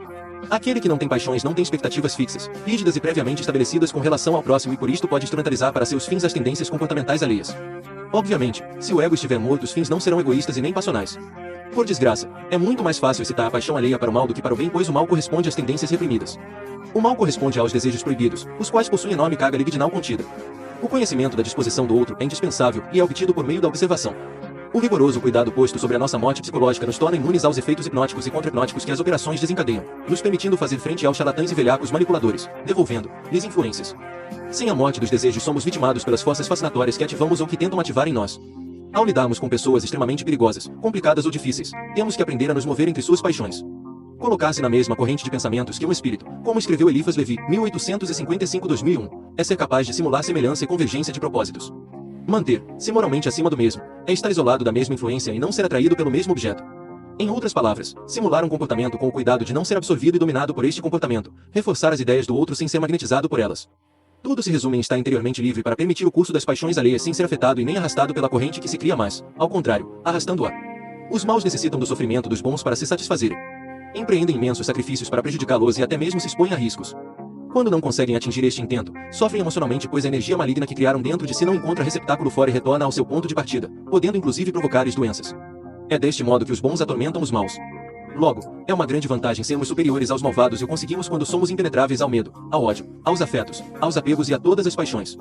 Aquele que não tem paixões não tem expectativas fixas, rígidas e previamente estabelecidas com relação ao próximo e por isto pode instrumentalizar para seus fins as tendências comportamentais alheias. Obviamente, se o ego estiver morto, os fins não serão egoístas e nem passionais. Por desgraça, é muito mais fácil excitar a paixão alheia para o mal do que para o bem, pois o mal corresponde às tendências reprimidas. O mal corresponde aos desejos proibidos, os quais possuem enorme carga libidinal contida. O conhecimento da disposição do outro é indispensável e é obtido por meio da observação. O rigoroso cuidado posto sobre a nossa morte psicológica nos torna imunes aos efeitos hipnóticos e contra-hipnóticos que as operações desencadeiam, nos permitindo fazer frente aos charlatães e velhacos manipuladores, devolvendo-lhes influências. Sem a morte dos desejos somos vitimados pelas forças fascinatórias que ativamos ou que tentam ativar em nós. Ao lidarmos com pessoas extremamente perigosas, complicadas ou difíceis, temos que aprender a nos mover entre suas paixões. Colocar-se na mesma corrente de pensamentos que um espírito, como escreveu Eliphas Levi, 1855-2001, é ser capaz de simular semelhança e convergência de propósitos. Manter-se moralmente acima do mesmo, é estar isolado da mesma influência e não ser atraído pelo mesmo objeto. Em outras palavras, simular um comportamento com o cuidado de não ser absorvido e dominado por este comportamento, reforçar as ideias do outro sem ser magnetizado por elas. Tudo se resume em estar interiormente livre para permitir o curso das paixões alheias sem ser afetado e nem arrastado pela corrente que se cria, mas, ao contrário, arrastando-a. Os maus necessitam do sofrimento dos bons para se satisfazerem. Empreendem imensos sacrifícios para prejudicá-los e até mesmo se expõem a riscos. Quando não conseguem atingir este intento, sofrem emocionalmente, pois a energia maligna que criaram dentro de si não encontra receptáculo fora e retorna ao seu ponto de partida, podendo inclusive provocar-lhes doenças. É deste modo que os bons atormentam os maus. Logo, é uma grande vantagem sermos superiores aos malvados e o conseguimos quando somos impenetráveis ao medo, ao ódio, aos afetos, aos apegos e a todas as paixões.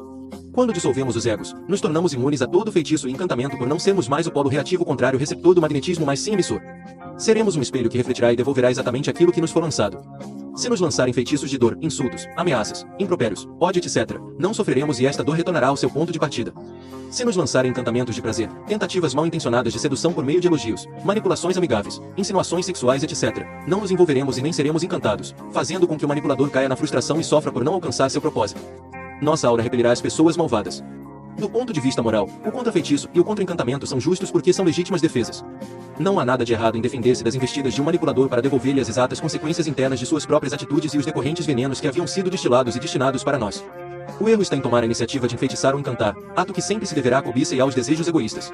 Quando dissolvemos os egos, nos tornamos imunes a todo feitiço e encantamento por não sermos mais o polo reativo contrário receptor do magnetismo, mas sim emissor. Seremos um espelho que refletirá e devolverá exatamente aquilo que nos for lançado. Se nos lançarem feitiços de dor, insultos, ameaças, impropérios, ódio, etc., não sofreremos e esta dor retornará ao seu ponto de partida. Se nos lançarem encantamentos de prazer, tentativas mal intencionadas de sedução por meio de elogios, manipulações amigáveis, insinuações sexuais, etc., não nos envolveremos e nem seremos encantados, fazendo com que o manipulador caia na frustração e sofra por não alcançar seu propósito. Nossa aura repelirá as pessoas malvadas. Do ponto de vista moral, o contra-feitiço e o contra-encantamento são justos porque são legítimas defesas. Não há nada de errado em defender-se das investidas de um manipulador para devolver-lhe as exatas consequências internas de suas próprias atitudes e os decorrentes venenos que haviam sido destilados e destinados para nós. O erro está em tomar a iniciativa de enfeitiçar ou encantar, ato que sempre se deverá à cobiça e aos desejos egoístas.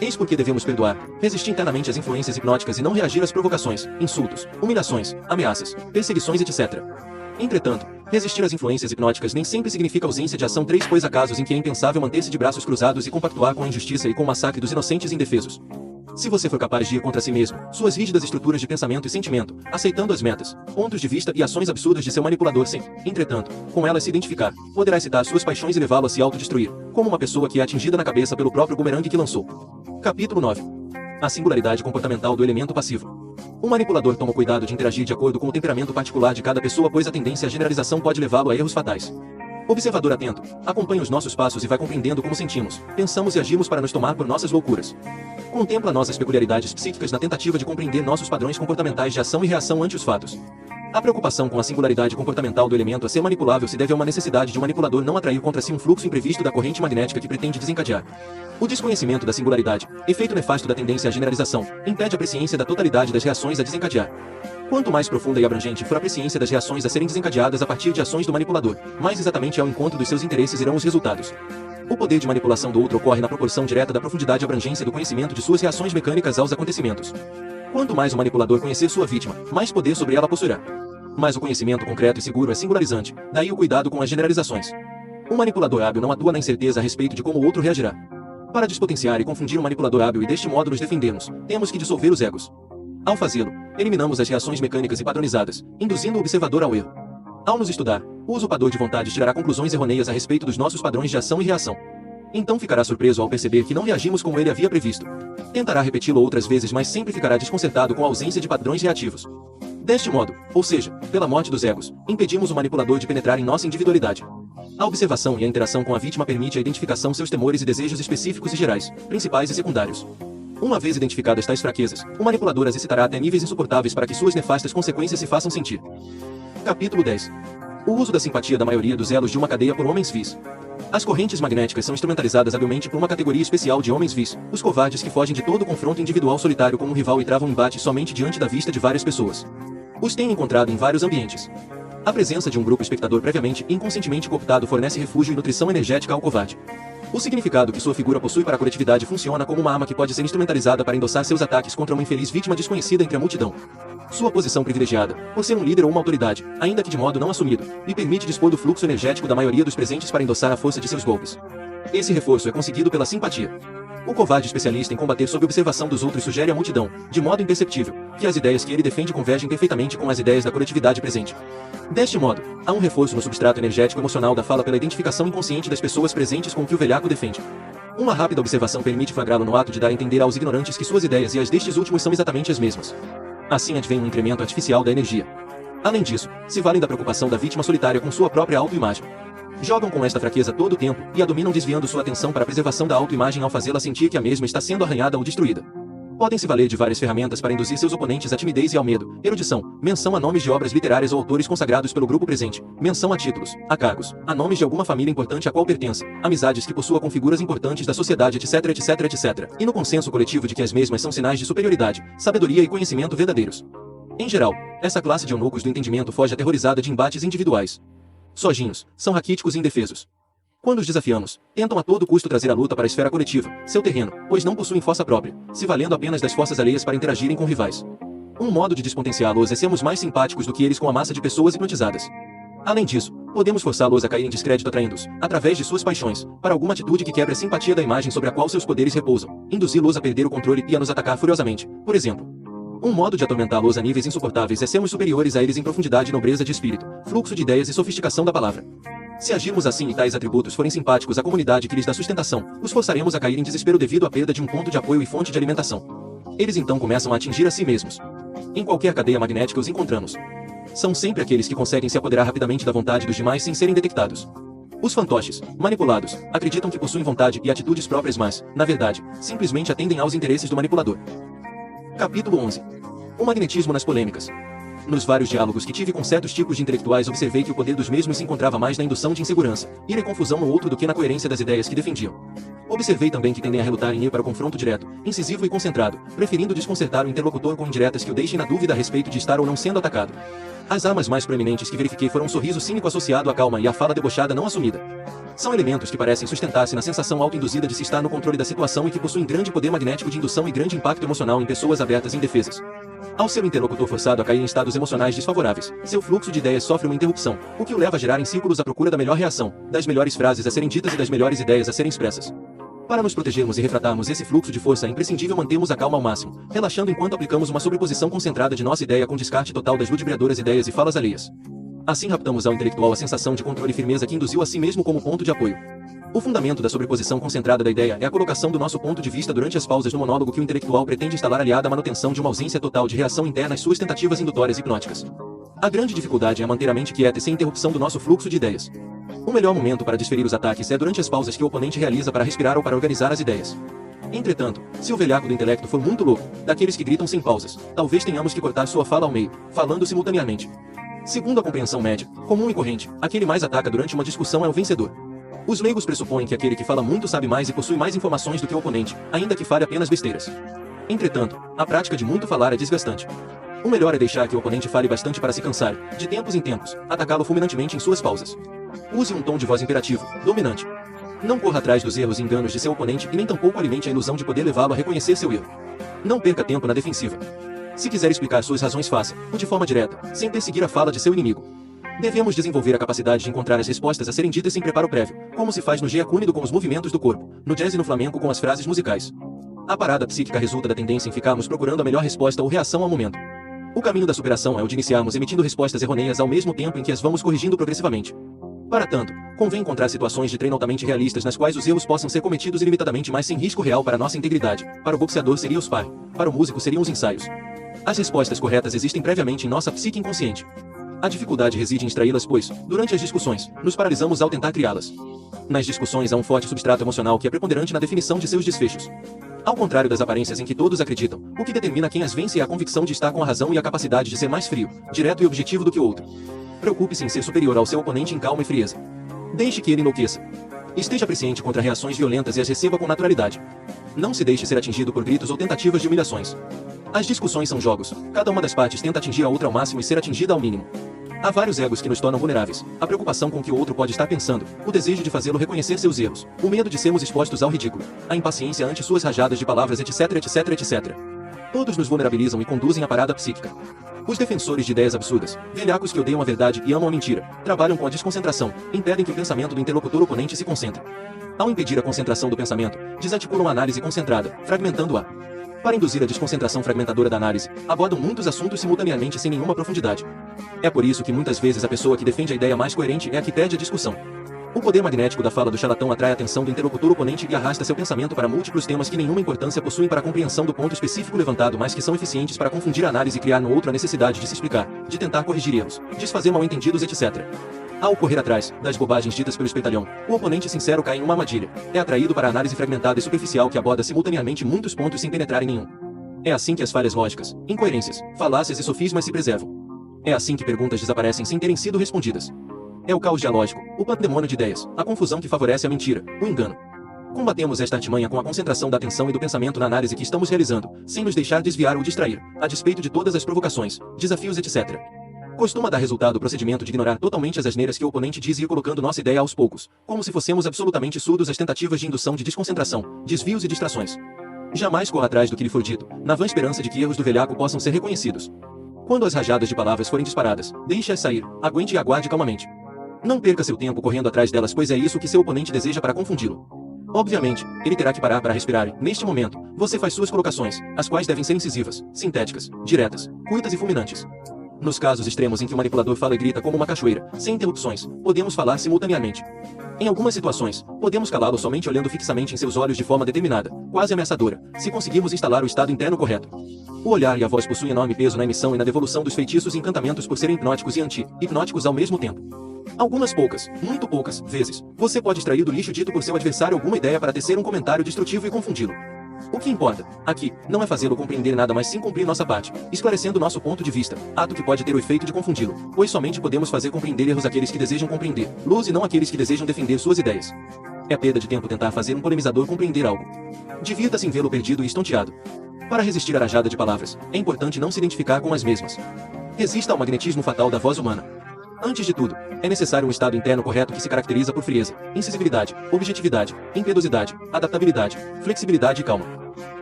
Eis porque devemos perdoar, resistir internamente às influências hipnóticas e não reagir às provocações, insultos, humilhações, ameaças, perseguições etc. Entretanto, resistir às influências hipnóticas nem sempre significa ausência de ação 3, pois há casos em que é impensável manter-se de braços cruzados e compactuar com a injustiça e com o massacre dos inocentes e indefesos. Se você for capaz de ir contra si mesmo, suas rígidas estruturas de pensamento e sentimento, aceitando as metas, pontos de vista e ações absurdas de seu manipulador sem, entretanto, com elas se identificar, poderá excitar suas paixões e levá-lo a se autodestruir, como uma pessoa que é atingida na cabeça pelo próprio bumerangue que lançou. Capítulo 9. A singularidade comportamental do elemento passivo. O manipulador toma cuidado de interagir de acordo com o temperamento particular de cada pessoa, pois a tendência à generalização pode levá-lo a erros fatais. Observador atento, acompanha os nossos passos e vai compreendendo como sentimos, pensamos e agimos para nos tomar por nossas loucuras. Contempla nossas peculiaridades psíquicas na tentativa de compreender nossos padrões comportamentais de ação e reação ante os fatos. A preocupação com a singularidade comportamental do elemento a ser manipulável se deve a uma necessidade de um manipulador não atrair contra si um fluxo imprevisto da corrente magnética que pretende desencadear. O desconhecimento da singularidade, efeito nefasto da tendência à generalização, impede a presciência da totalidade das reações a desencadear. Quanto mais profunda e abrangente for a presciência das reações a serem desencadeadas a partir de ações do manipulador, mais exatamente ao encontro dos seus interesses irão os resultados. O poder de manipulação do outro ocorre na proporção direta da profundidade e abrangência do conhecimento de suas reações mecânicas aos acontecimentos. Quanto mais o manipulador conhecer sua vítima, mais poder sobre ela possuirá. Mas o conhecimento concreto e seguro é singularizante, daí o cuidado com as generalizações. Um manipulador hábil não atua na incerteza a respeito de como o outro reagirá. Para despotenciar e confundir um manipulador hábil e deste modo nos defendermos, temos que dissolver os egos. Ao fazê-lo, eliminamos as reações mecânicas e padronizadas, induzindo o observador ao erro. Ao nos estudar, o usurpador de vontade tirará conclusões errôneas a respeito dos nossos padrões de ação e reação. Então ficará surpreso ao perceber que não reagimos como ele havia previsto. Tentará repeti-lo outras vezes, mas sempre ficará desconcertado com a ausência de padrões reativos. Deste modo, ou seja, pela morte dos egos, impedimos o manipulador de penetrar em nossa individualidade. A observação e a interação com a vítima permite a identificação de seus temores e desejos específicos e gerais, principais e secundários. Uma vez identificadas tais fraquezas, o manipulador as excitará até níveis insuportáveis para que suas nefastas consequências se façam sentir. Capítulo 10. O uso da simpatia da maioria dos elos de uma cadeia por homens vis. As correntes magnéticas são instrumentalizadas habilmente por uma categoria especial de homens vis, os covardes que fogem de todo confronto individual solitário com um rival e travam embate somente diante da vista de várias pessoas. Os têm encontrado em vários ambientes. A presença de um grupo espectador previamente e inconscientemente cooptado fornece refúgio e nutrição energética ao covarde. O significado que sua figura possui para a coletividade funciona como uma arma que pode ser instrumentalizada para endossar seus ataques contra uma infeliz vítima desconhecida entre a multidão. Sua posição privilegiada, por ser um líder ou uma autoridade, ainda que de modo não assumido, lhe permite dispor do fluxo energético da maioria dos presentes para endossar a força de seus golpes. Esse reforço é conseguido pela simpatia. O covarde especialista em combater sob observação dos outros sugere à multidão, de modo imperceptível, que as ideias que ele defende convergem perfeitamente com as ideias da coletividade presente. Deste modo, há um reforço no substrato energético emocional da fala pela identificação inconsciente das pessoas presentes com o que o velhaco defende. Uma rápida observação permite flagrá-lo no ato de dar a entender aos ignorantes que suas ideias e as destes últimos são exatamente as mesmas. Assim advém um incremento artificial da energia. Além disso, se valem da preocupação da vítima solitária com sua própria autoimagem. Jogam com esta fraqueza todo o tempo, e a dominam desviando sua atenção para a preservação da autoimagem ao fazê-la sentir que a mesma está sendo arranhada ou destruída. Podem se valer de várias ferramentas para induzir seus oponentes à timidez e ao medo: erudição, menção a nomes de obras literárias ou autores consagrados pelo grupo presente, menção a títulos, a cargos, a nomes de alguma família importante a qual pertença, amizades que possua com figuras importantes da sociedade etc etc etc, e no consenso coletivo de que as mesmas são sinais de superioridade, sabedoria e conhecimento verdadeiros. Em geral, essa classe de eunucos do entendimento foge aterrorizada de embates individuais. Sozinhos, são raquíticos e indefesos. Quando os desafiamos, tentam a todo custo trazer a luta para a esfera coletiva, seu terreno, pois não possuem força própria, se valendo apenas das forças alheias para interagirem com rivais. Um modo de despotenciá-los é sermos mais simpáticos do que eles com a massa de pessoas hipnotizadas. Além disso, podemos forçá-los a cair em descrédito atraindo-os, através de suas paixões, para alguma atitude que quebre a simpatia da imagem sobre a qual seus poderes repousam, induzi-los a perder o controle e a nos atacar furiosamente, por exemplo. Um modo de atormentá-los a níveis insuportáveis é sermos superiores a eles em profundidade e nobreza de espírito, fluxo de ideias e sofisticação da palavra. Se agirmos assim e tais atributos forem simpáticos à comunidade que lhes dá sustentação, os forçaremos a cair em desespero devido à perda de um ponto de apoio e fonte de alimentação. Eles então começam a atingir a si mesmos. Em qualquer cadeia magnética os encontramos. São sempre aqueles que conseguem se apoderar rapidamente da vontade dos demais sem serem detectados. Os fantoches, manipulados, acreditam que possuem vontade e atitudes próprias, mas, na verdade, simplesmente atendem aos interesses do manipulador. Capítulo 11. O magnetismo nas polêmicas. Nos vários diálogos que tive com certos tipos de intelectuais observei que o poder dos mesmos se encontrava mais na indução de insegurança, ira e confusão no outro do que na coerência das ideias que defendiam. Observei também que tendem a relutar em ir para o confronto direto, incisivo e concentrado, preferindo desconcertar o interlocutor com indiretas que o deixem na dúvida a respeito de estar ou não sendo atacado. As armas mais proeminentes que verifiquei foram um sorriso cínico associado à calma e a fala debochada não assumida. São elementos que parecem sustentar-se na sensação auto-induzida de se estar no controle da situação e que possuem grande poder magnético de indução e grande impacto emocional em pessoas abertas e indefesas. Ao ser o interlocutor forçado a cair em estados emocionais desfavoráveis, seu fluxo de ideias sofre uma interrupção, o que o leva a girar em círculos à procura da melhor reação, das melhores frases a serem ditas e das melhores ideias a serem expressas. Para nos protegermos e refratarmos esse fluxo de força é imprescindível mantermos a calma ao máximo, relaxando enquanto aplicamos uma sobreposição concentrada de nossa ideia com descarte total das ludibriadoras ideias e falas alheias. Assim raptamos ao intelectual a sensação de controle e firmeza que induziu a si mesmo como ponto de apoio. O fundamento da sobreposição concentrada da ideia é a colocação do nosso ponto de vista durante as pausas no monólogo que o intelectual pretende instalar aliada à manutenção de uma ausência total de reação interna às suas tentativas indutórias hipnóticas. A grande dificuldade é manter a mente quieta e sem interrupção do nosso fluxo de ideias. O melhor momento para desferir os ataques é durante as pausas que o oponente realiza para respirar ou para organizar as ideias. Entretanto, se o velhaco do intelecto for muito louco, daqueles que gritam sem pausas, talvez tenhamos que cortar sua fala ao meio, falando simultaneamente. Segundo a compreensão média, comum e corrente, aquele mais ataca durante uma discussão é o vencedor. Os leigos pressupõem que aquele que fala muito sabe mais e possui mais informações do que o oponente, ainda que fale apenas besteiras. Entretanto, a prática de muito falar é desgastante. O melhor é deixar que o oponente fale bastante para se cansar, de tempos em tempos, atacá-lo fulminantemente em suas pausas. Use um tom de voz imperativo, dominante. Não corra atrás dos erros e enganos de seu oponente e nem tampouco alimente a ilusão de poder levá-lo a reconhecer seu erro. Não perca tempo na defensiva. Se quiser explicar suas razões, faça-o de forma direta, sem perseguir a fala de seu inimigo. Devemos desenvolver a capacidade de encontrar as respostas a serem ditas sem preparo prévio, como se faz no giacúnido com os movimentos do corpo, no jazz e no flamenco com as frases musicais. A parada psíquica resulta da tendência em ficarmos procurando a melhor resposta ou reação ao momento. O caminho da superação é o de iniciarmos emitindo respostas errôneas ao mesmo tempo em que as vamos corrigindo progressivamente. Para tanto, convém encontrar situações de treino altamente realistas nas quais os erros possam ser cometidos ilimitadamente, mas sem risco real para nossa integridade. Para o boxeador seria o sparring, para o músico seriam os ensaios. As respostas corretas existem previamente em nossa psique inconsciente. A dificuldade reside em extraí-las, pois, durante as discussões, nos paralisamos ao tentar criá-las. Nas discussões há um forte substrato emocional que é preponderante na definição de seus desfechos. Ao contrário das aparências em que todos acreditam, o que determina quem as vence é a convicção de estar com a razão e a capacidade de ser mais frio, direto e objetivo do que o outro. Preocupe-se em ser superior ao seu oponente em calma e frieza. Deixe que ele enlouqueça. Esteja presciente contra reações violentas e as receba com naturalidade. Não se deixe ser atingido por gritos ou tentativas de humilhações. As discussões são jogos, cada uma das partes tenta atingir a outra ao máximo e ser atingida ao mínimo. Há vários egos que nos tornam vulneráveis, a preocupação com o que o outro pode estar pensando, o desejo de fazê-lo reconhecer seus erros, o medo de sermos expostos ao ridículo, a impaciência ante suas rajadas de palavras, etc, etc, etc. Todos nos vulnerabilizam e conduzem à parada psíquica. Os defensores de ideias absurdas, velhacos que odeiam a verdade e amam a mentira, trabalham com a desconcentração, impedem que o pensamento do interlocutor oponente se concentre. Ao impedir a concentração do pensamento, desarticulam a análise concentrada, fragmentando-a. Para induzir a desconcentração fragmentadora da análise, abordam muitos assuntos simultaneamente sem nenhuma profundidade. É por isso que muitas vezes a pessoa que defende a ideia mais coerente é a que perde a discussão. O poder magnético da fala do charlatão atrai a atenção do interlocutor oponente e arrasta seu pensamento para múltiplos temas que nenhuma importância possuem para a compreensão do ponto específico levantado, mas que são eficientes para confundir a análise e criar no outro a necessidade de se explicar, de tentar corrigir erros, desfazer mal-entendidos, etc. Ao correr atrás das bobagens ditas pelo espertalhão, o oponente sincero cai em uma armadilha. É atraído para a análise fragmentada e superficial que aborda simultaneamente muitos pontos sem penetrar em nenhum. É assim que as falhas lógicas, incoerências, falácias e sofismas se preservam. É assim que perguntas desaparecem sem terem sido respondidas. É o caos dialógico, o pandemônio de ideias, a confusão que favorece a mentira, o engano. Combatemos esta artimanha com a concentração da atenção e do pensamento na análise que estamos realizando, sem nos deixar desviar ou distrair, a despeito de todas as provocações, desafios, etc. Costuma dar resultado o procedimento de ignorar totalmente as asneiras que o oponente diz e ir colocando nossa ideia aos poucos, como se fossemos absolutamente surdos às tentativas de indução de desconcentração, desvios e distrações. Jamais corra atrás do que lhe for dito, na vã esperança de que erros do velhaco possam ser reconhecidos. Quando as rajadas de palavras forem disparadas, deixe-as sair, aguente e aguarde calmamente. Não perca seu tempo correndo atrás delas, pois é isso que seu oponente deseja para confundi-lo. Obviamente, ele terá que parar para respirar e, neste momento, você faz suas colocações, as quais devem ser incisivas, sintéticas, diretas, curtas e fulminantes. Nos casos extremos em que o manipulador fala e grita como uma cachoeira, sem interrupções, podemos falar simultaneamente. Em algumas situações, podemos calá-lo somente olhando fixamente em seus olhos de forma determinada, quase ameaçadora, se conseguirmos instalar o estado interno correto. O olhar e a voz possuem enorme peso na emissão e na devolução dos feitiços e encantamentos por serem hipnóticos e anti-hipnóticos ao mesmo tempo. Algumas poucas, muito poucas, vezes, você pode extrair do lixo dito por seu adversário alguma ideia para tecer um comentário destrutivo e confundi-lo. O que importa, aqui, não é fazê-lo compreender nada, mas sim cumprir nossa parte, esclarecendo nosso ponto de vista, ato que pode ter o efeito de confundi-lo, pois somente podemos fazer compreender erros àqueles que desejam compreender-los e não àqueles que desejam defender suas ideias. É perda de tempo tentar fazer um polemizador compreender algo. Divirta-se em vê-lo perdido e estonteado. Para resistir à rajada de palavras, é importante não se identificar com as mesmas. Resista ao magnetismo fatal da voz humana. Antes de tudo, é necessário um estado interno correto que se caracteriza por frieza, incisividade, objetividade, impiedosidade, adaptabilidade, flexibilidade e calma.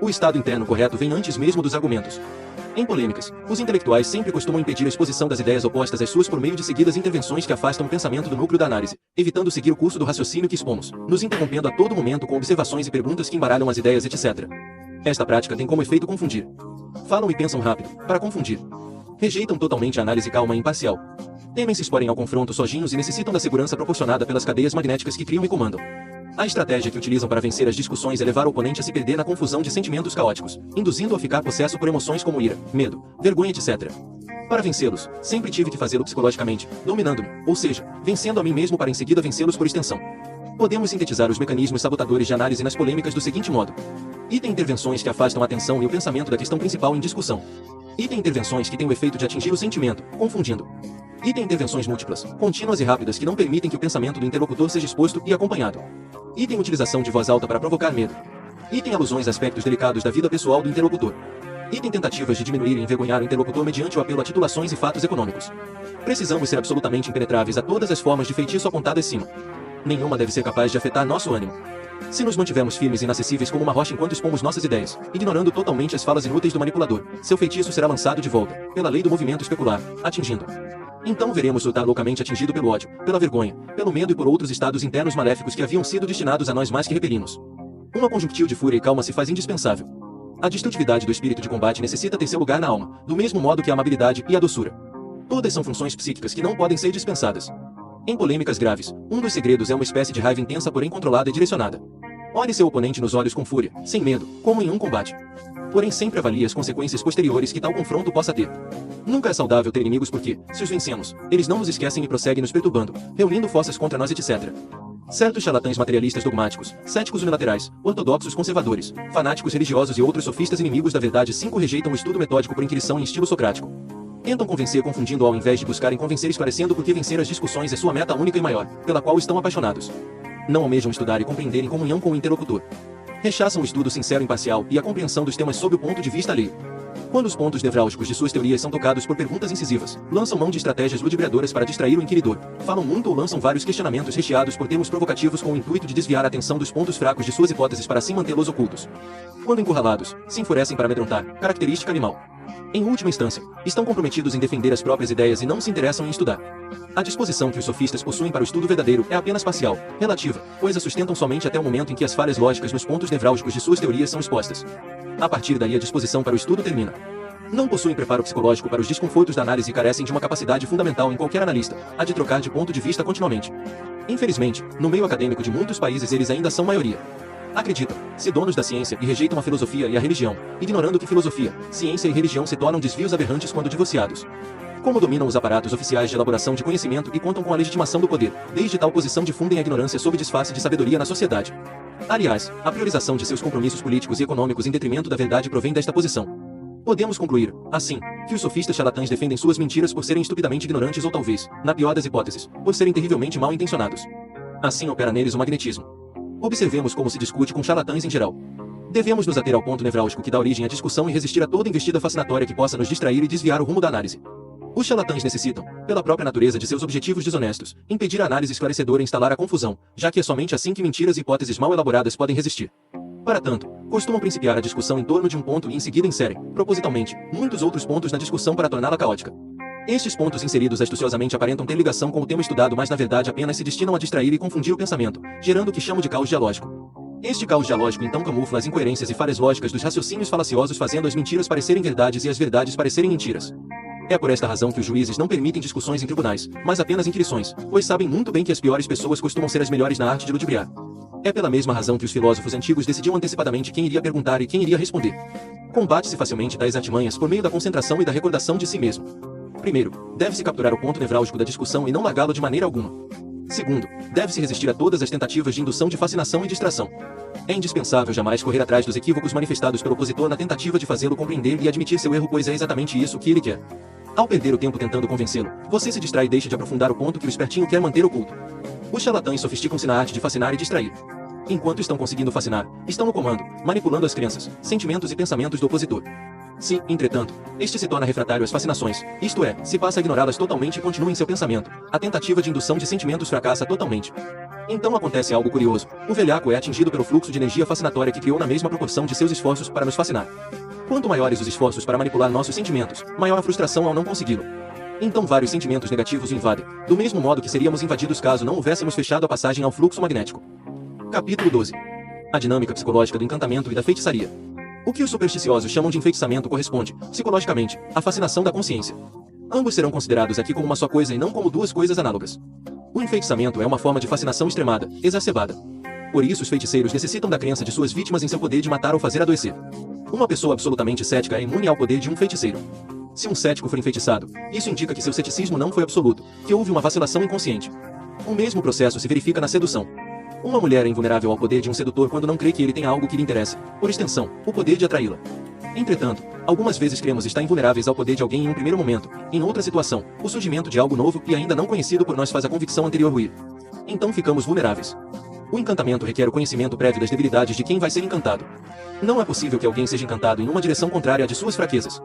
O estado interno correto vem antes mesmo dos argumentos. Em polêmicas, os intelectuais sempre costumam impedir a exposição das ideias opostas às suas por meio de seguidas intervenções que afastam o pensamento do núcleo da análise, evitando seguir o curso do raciocínio que expomos, nos interrompendo a todo momento com observações e perguntas que embaralham as ideias, etc. Esta prática tem como efeito confundir. Falam e pensam rápido, para confundir. Rejeitam totalmente a análise calma e imparcial. Temem se exporem ao confronto sozinhos e necessitam da segurança proporcionada pelas cadeias magnéticas que criam e comandam. A estratégia que utilizam para vencer as discussões é levar o oponente a se perder na confusão de sentimentos caóticos, induzindo-o a ficar possesso por emoções como ira, medo, vergonha, etc. Para vencê-los, sempre tive que fazê-lo psicologicamente, dominando-me, ou seja, vencendo a mim mesmo para em seguida vencê-los por extensão. Podemos sintetizar os mecanismos sabotadores de análise nas polêmicas do seguinte modo. Item intervenções que afastam a atenção e o pensamento da questão principal em discussão. Item intervenções que têm o efeito de atingir o sentimento, confundindo. Item intervenções múltiplas, contínuas e rápidas que não permitem que o pensamento do interlocutor seja exposto e acompanhado. Item utilização de voz alta para provocar medo. Item alusões a aspectos delicados da vida pessoal do interlocutor. Item tentativas de diminuir e envergonhar o interlocutor mediante o apelo a titulações e fatos econômicos. Precisamos ser absolutamente impenetráveis a todas as formas de feitiço apontadas acima. Nenhuma deve ser capaz de afetar nosso ânimo. Se nos mantivermos firmes e inacessíveis como uma rocha enquanto expomos nossas ideias, ignorando totalmente as falas inúteis do manipulador, seu feitiço será lançado de volta, pela lei do movimento especular, atingindo. Então veremos lutar loucamente atingido pelo ódio, pela vergonha, pelo medo e por outros estados internos maléficos que haviam sido destinados a nós mais que repelimos. Uma conjuntil de fúria e calma se faz indispensável. A destrutividade do espírito de combate necessita ter seu lugar na alma, do mesmo modo que a amabilidade e a doçura. Todas são funções psíquicas que não podem ser dispensadas. Em polêmicas graves, um dos segredos é uma espécie de raiva intensa porém controlada e direcionada. Olhe seu oponente nos olhos com fúria, sem medo, como em um combate. Porém sempre avalie as consequências posteriores que tal confronto possa ter. Nunca é saudável ter inimigos porque, se os vencemos, eles não nos esquecem e prosseguem nos perturbando, reunindo forças contra nós, etc. Certos charlatães materialistas dogmáticos, céticos unilaterais, ortodoxos conservadores, fanáticos religiosos e outros sofistas inimigos da verdade 5 rejeitam o estudo metódico por inquirição em estilo socrático. Tentam convencer confundindo ao invés de buscarem convencer esclarecendo porque vencer as discussões é sua meta única e maior, pela qual estão apaixonados. Não almejam estudar e compreender em comunhão com o interlocutor. Rechaçam o estudo sincero e imparcial e a compreensão dos temas sob o ponto de vista alheio. Quando os pontos nevrálgicos de suas teorias são tocados por perguntas incisivas, lançam mão de estratégias ludibriadoras para distrair o inquiridor, falam muito ou lançam vários questionamentos recheados por termos provocativos com o intuito de desviar a atenção dos pontos fracos de suas hipóteses para assim mantê-los ocultos. Quando encurralados, se enfurecem para amedrontar, característica animal. Em última instância, estão comprometidos em defender as próprias ideias e não se interessam em estudar. A disposição que os sofistas possuem para o estudo verdadeiro é apenas parcial, relativa, pois a sustentam somente até o momento em que as falhas lógicas nos pontos nevrálgicos de suas teorias são expostas. A partir daí a disposição para o estudo termina. Não possuem preparo psicológico para os desconfortos da análise e carecem de uma capacidade fundamental em qualquer analista, a de trocar de ponto de vista continuamente. Infelizmente, no meio acadêmico de muitos países eles ainda são maioria. Acreditam, se donos da ciência e rejeitam a filosofia e a religião, ignorando que filosofia, ciência e religião se tornam desvios aberrantes quando divorciados. Como dominam os aparatos oficiais de elaboração de conhecimento e contam com a legitimação do poder, desde tal posição difundem a ignorância sob disfarce de sabedoria na sociedade. Aliás, a priorização de seus compromissos políticos e econômicos em detrimento da verdade provém desta posição. Podemos concluir, assim, que os sofistas charlatães defendem suas mentiras por serem estupidamente ignorantes ou talvez, na pior das hipóteses, por serem terrivelmente mal intencionados. Assim opera neles o magnetismo. Observemos como se discute com charlatães em geral. Devemos nos ater ao ponto nevrálgico que dá origem à discussão e resistir a toda investida fascinatória que possa nos distrair e desviar o rumo da análise. Os charlatães necessitam, pela própria natureza de seus objetivos desonestos, impedir a análise esclarecedora e instalar a confusão, já que é somente assim que mentiras e hipóteses mal elaboradas podem resistir. Para tanto, costumam principiar a discussão em torno de um ponto e em seguida inserem, propositalmente, muitos outros pontos na discussão para torná-la caótica. Estes pontos inseridos astuciosamente aparentam ter ligação com o tema estudado, mas na verdade apenas se destinam a distrair e confundir o pensamento, gerando o que chamo de caos dialógico. Este caos dialógico então camufla as incoerências e falhas lógicas dos raciocínios falaciosos, fazendo as mentiras parecerem verdades e as verdades parecerem mentiras. É por esta razão que os juízes não permitem discussões em tribunais, mas apenas inquirições, pois sabem muito bem que as piores pessoas costumam ser as melhores na arte de ludibriar. É pela mesma razão que os filósofos antigos decidiam antecipadamente quem iria perguntar e quem iria responder. Combate-se facilmente tais artimanhas por meio da concentração e da recordação de si mesmo. Primeiro, deve-se capturar o ponto nevrálgico da discussão e não largá-lo de maneira alguma. Segundo, deve-se resistir a todas as tentativas de indução de fascinação e distração. É indispensável jamais correr atrás dos equívocos manifestados pelo opositor na tentativa de fazê-lo compreender e admitir seu erro, pois é exatamente isso que ele quer. Ao perder o tempo tentando convencê-lo, você se distrai e deixa de aprofundar o ponto que o espertinho quer manter oculto. Os charlatães sofisticam-se na arte de fascinar e distrair. Enquanto estão conseguindo fascinar, estão no comando, manipulando as crenças, sentimentos e pensamentos do opositor. Se, entretanto, este se torna refratário às fascinações, isto é, se passa a ignorá-las totalmente e continua em seu pensamento, a tentativa de indução de sentimentos fracassa totalmente. Então acontece algo curioso: o velhaco é atingido pelo fluxo de energia fascinatória que criou na mesma proporção de seus esforços para nos fascinar. Quanto maiores os esforços para manipular nossos sentimentos, maior a frustração ao não consegui-lo. Então vários sentimentos negativos o invadem, do mesmo modo que seríamos invadidos caso não houvéssemos fechado a passagem ao fluxo magnético. Capítulo 12. A dinâmica psicológica do encantamento e da feitiçaria. O que os supersticiosos chamam de enfeitiçamento corresponde, psicologicamente, à fascinação da consciência. Ambos serão considerados aqui como uma só coisa e não como duas coisas análogas. O enfeitiçamento é uma forma de fascinação extremada, exacerbada. Por isso os feiticeiros necessitam da crença de suas vítimas em seu poder de matar ou fazer adoecer. Uma pessoa absolutamente cética é imune ao poder de um feiticeiro. Se um cético for enfeitiçado, isso indica que seu ceticismo não foi absoluto, que houve uma vacilação inconsciente. O mesmo processo se verifica na sedução. Uma mulher é invulnerável ao poder de um sedutor quando não crê que ele tem algo que lhe interesse, por extensão, o poder de atraí-la. Entretanto, algumas vezes cremos estar invulneráveis ao poder de alguém em um primeiro momento, em outra situação, o surgimento de algo novo e ainda não conhecido por nós faz a convicção anterior ruir. Então ficamos vulneráveis. O encantamento requer o conhecimento prévio das debilidades de quem vai ser encantado. Não é possível que alguém seja encantado em uma direção contrária à de suas fraquezas.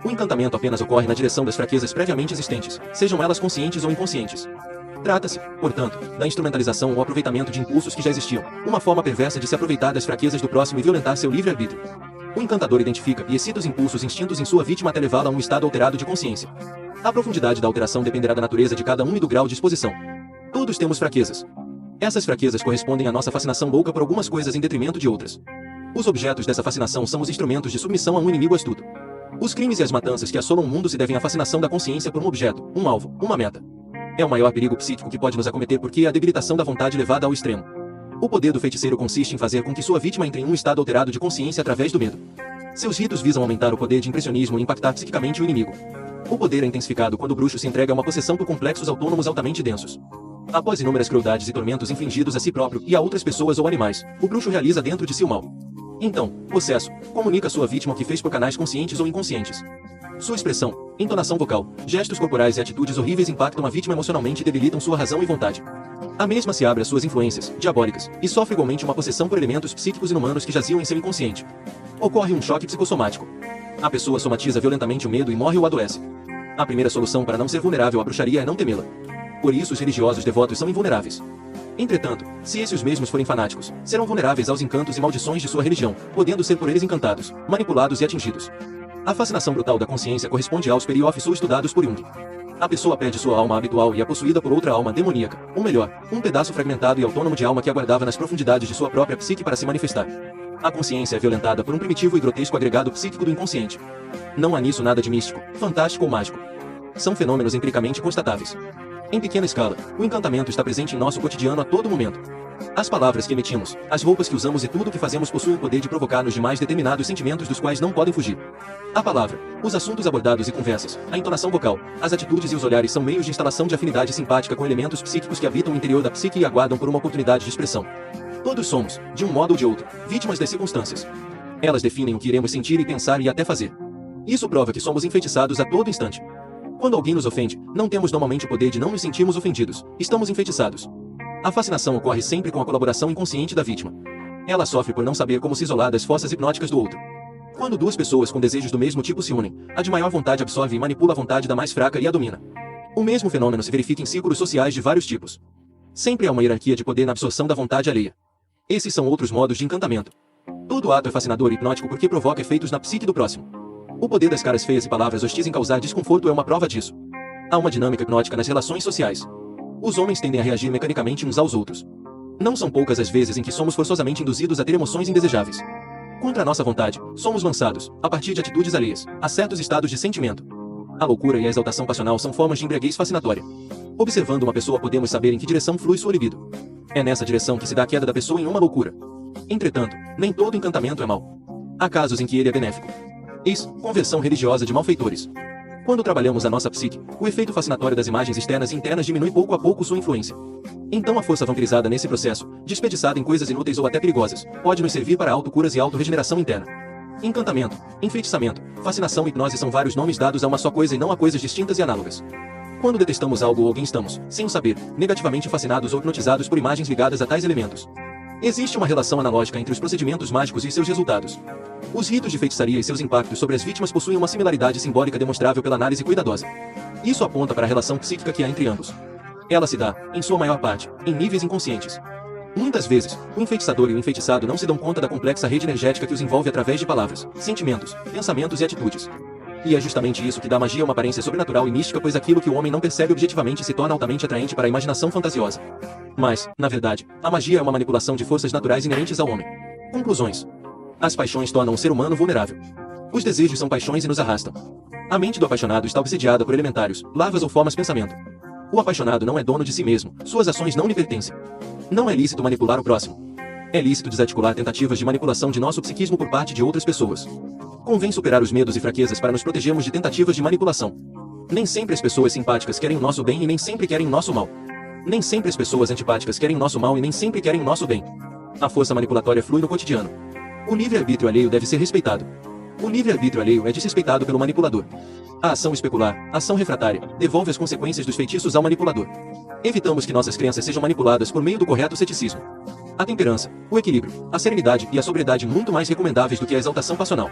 O encantamento apenas ocorre na direção das fraquezas previamente existentes, sejam elas conscientes ou inconscientes. Trata-se, portanto, da instrumentalização ou aproveitamento de impulsos que já existiam, uma forma perversa de se aproveitar das fraquezas do próximo e violentar seu livre-arbítrio. O encantador identifica e excita os impulsos instintos em sua vítima até levá-la a um estado alterado de consciência. A profundidade da alteração dependerá da natureza de cada um e do grau de exposição. Todos temos fraquezas. Essas fraquezas correspondem à nossa fascinação louca por algumas coisas em detrimento de outras. Os objetos dessa fascinação são os instrumentos de submissão a um inimigo astuto. Os crimes e as matanças que assolam o mundo se devem à fascinação da consciência por um objeto, um alvo, uma meta. É o maior perigo psíquico que pode nos acometer porque é a debilitação da vontade levada ao extremo. O poder do feiticeiro consiste em fazer com que sua vítima entre em um estado alterado de consciência através do medo. Seus ritos visam aumentar o poder de impressionismo e impactar psiquicamente o inimigo. O poder é intensificado quando o bruxo se entrega a uma possessão por complexos autônomos altamente densos. Após inúmeras crueldades e tormentos infligidos a si próprio e a outras pessoas ou animais, o bruxo realiza dentro de si o mal. Então, possesso, comunica a sua vítima o que fez por canais conscientes ou inconscientes. Sua expressão, entonação vocal, gestos corporais e atitudes horríveis impactam a vítima emocionalmente e debilitam sua razão e vontade. A mesma se abre às suas influências, diabólicas, e sofre igualmente uma possessão por elementos psíquicos inumanos que jaziam em seu inconsciente. Ocorre um choque psicossomático. A pessoa somatiza violentamente o medo e morre ou adoece. A primeira solução para não ser vulnerável à bruxaria é não temê-la. Por isso os religiosos devotos são invulneráveis. Entretanto, se esses mesmos forem fanáticos, serão vulneráveis aos encantos e maldições de sua religião, podendo ser por eles encantados, manipulados e atingidos. A fascinação brutal da consciência corresponde aos payoffs estudados por Jung. A pessoa perde sua alma habitual e é possuída por outra alma demoníaca, ou melhor, um pedaço fragmentado e autônomo de alma que aguardava nas profundidades de sua própria psique para se manifestar. A consciência é violentada por um primitivo e grotesco agregado psíquico do inconsciente. Não há nisso nada de místico, fantástico ou mágico. São fenômenos empiricamente constatáveis. Em pequena escala, o encantamento está presente em nosso cotidiano a todo momento. As palavras que emitimos, as roupas que usamos e tudo o que fazemos possuem o poder de provocar nos demais determinados sentimentos dos quais não podem fugir. A palavra, os assuntos abordados e conversas, a entonação vocal, as atitudes e os olhares são meios de instalação de afinidade simpática com elementos psíquicos que habitam o interior da psique e aguardam por uma oportunidade de expressão. Todos somos, de um modo ou de outro, vítimas das circunstâncias. Elas definem o que iremos sentir e pensar e até fazer. Isso prova que somos enfeitiçados a todo instante. Quando alguém nos ofende, não temos normalmente o poder de não nos sentirmos ofendidos, estamos enfeitiçados. A fascinação ocorre sempre com a colaboração inconsciente da vítima. Ela sofre por não saber como se isolar das forças hipnóticas do outro. Quando duas pessoas com desejos do mesmo tipo se unem, a de maior vontade absorve e manipula a vontade da mais fraca e a domina. O mesmo fenômeno se verifica em círculos sociais de vários tipos. Sempre há uma hierarquia de poder na absorção da vontade alheia. Esses são outros modos de encantamento. Todo ato é fascinador e hipnótico porque provoca efeitos na psique do próximo. O poder das caras feias e palavras hostis em causar desconforto é uma prova disso. Há uma dinâmica hipnótica nas relações sociais. Os homens tendem a reagir mecanicamente uns aos outros. Não são poucas as vezes em que somos forçosamente induzidos a ter emoções indesejáveis. Contra a nossa vontade, somos lançados, a partir de atitudes alheias, a certos estados de sentimento. A loucura e a exaltação passional são formas de embriaguez fascinatória. Observando uma pessoa podemos saber em que direção flui sua libido. É nessa direção que se dá a queda da pessoa em uma loucura. Entretanto, nem todo encantamento é mau. Há casos em que ele é benéfico. Eis, conversão religiosa de malfeitores. Quando trabalhamos a nossa psique, o efeito fascinatório das imagens externas e internas diminui pouco a pouco sua influência. Então a força vampirizada nesse processo, desperdiçada em coisas inúteis ou até perigosas, pode nos servir para autocuras e autorregeneração interna. Encantamento, enfeitiçamento, fascinação e hipnose são vários nomes dados a uma só coisa e não a coisas distintas e análogas. Quando detestamos algo ou alguém estamos, sem o saber, negativamente fascinados ou hipnotizados por imagens ligadas a tais elementos. Existe uma relação analógica entre os procedimentos mágicos e seus resultados. Os ritos de feitiçaria e seus impactos sobre as vítimas possuem uma similaridade simbólica demonstrável pela análise cuidadosa. Isso aponta para a relação psíquica que há entre ambos. Ela se dá, em sua maior parte, em níveis inconscientes. Muitas vezes, o enfeitiçador e o enfeitiçado não se dão conta da complexa rede energética que os envolve através de palavras, sentimentos, pensamentos e atitudes. E é justamente isso que dá à magia uma aparência sobrenatural e mística, pois aquilo que o homem não percebe objetivamente se torna altamente atraente para a imaginação fantasiosa. Mas, na verdade, a magia é uma manipulação de forças naturais inerentes ao homem. Conclusões. As paixões tornam o ser humano vulnerável. Os desejos são paixões e nos arrastam. A mente do apaixonado está obsediada por elementários, larvas ou formas de pensamento. O apaixonado não é dono de si mesmo, suas ações não lhe pertencem. Não é lícito manipular o próximo. É lícito desarticular tentativas de manipulação de nosso psiquismo por parte de outras pessoas. Convém superar os medos e fraquezas para nos protegermos de tentativas de manipulação. Nem sempre as pessoas simpáticas querem o nosso bem e nem sempre querem o nosso mal. Nem sempre as pessoas antipáticas querem o nosso mal e nem sempre querem o nosso bem. A força manipulatória flui no cotidiano. O livre-arbítrio alheio deve ser respeitado. O livre-arbítrio alheio é desrespeitado pelo manipulador. A ação especular, ação refratária, devolve as consequências dos feitiços ao manipulador. Evitamos que nossas crenças sejam manipuladas por meio do correto ceticismo. A temperança, o equilíbrio, a serenidade e a sobriedade muito mais recomendáveis do que a exaltação passional.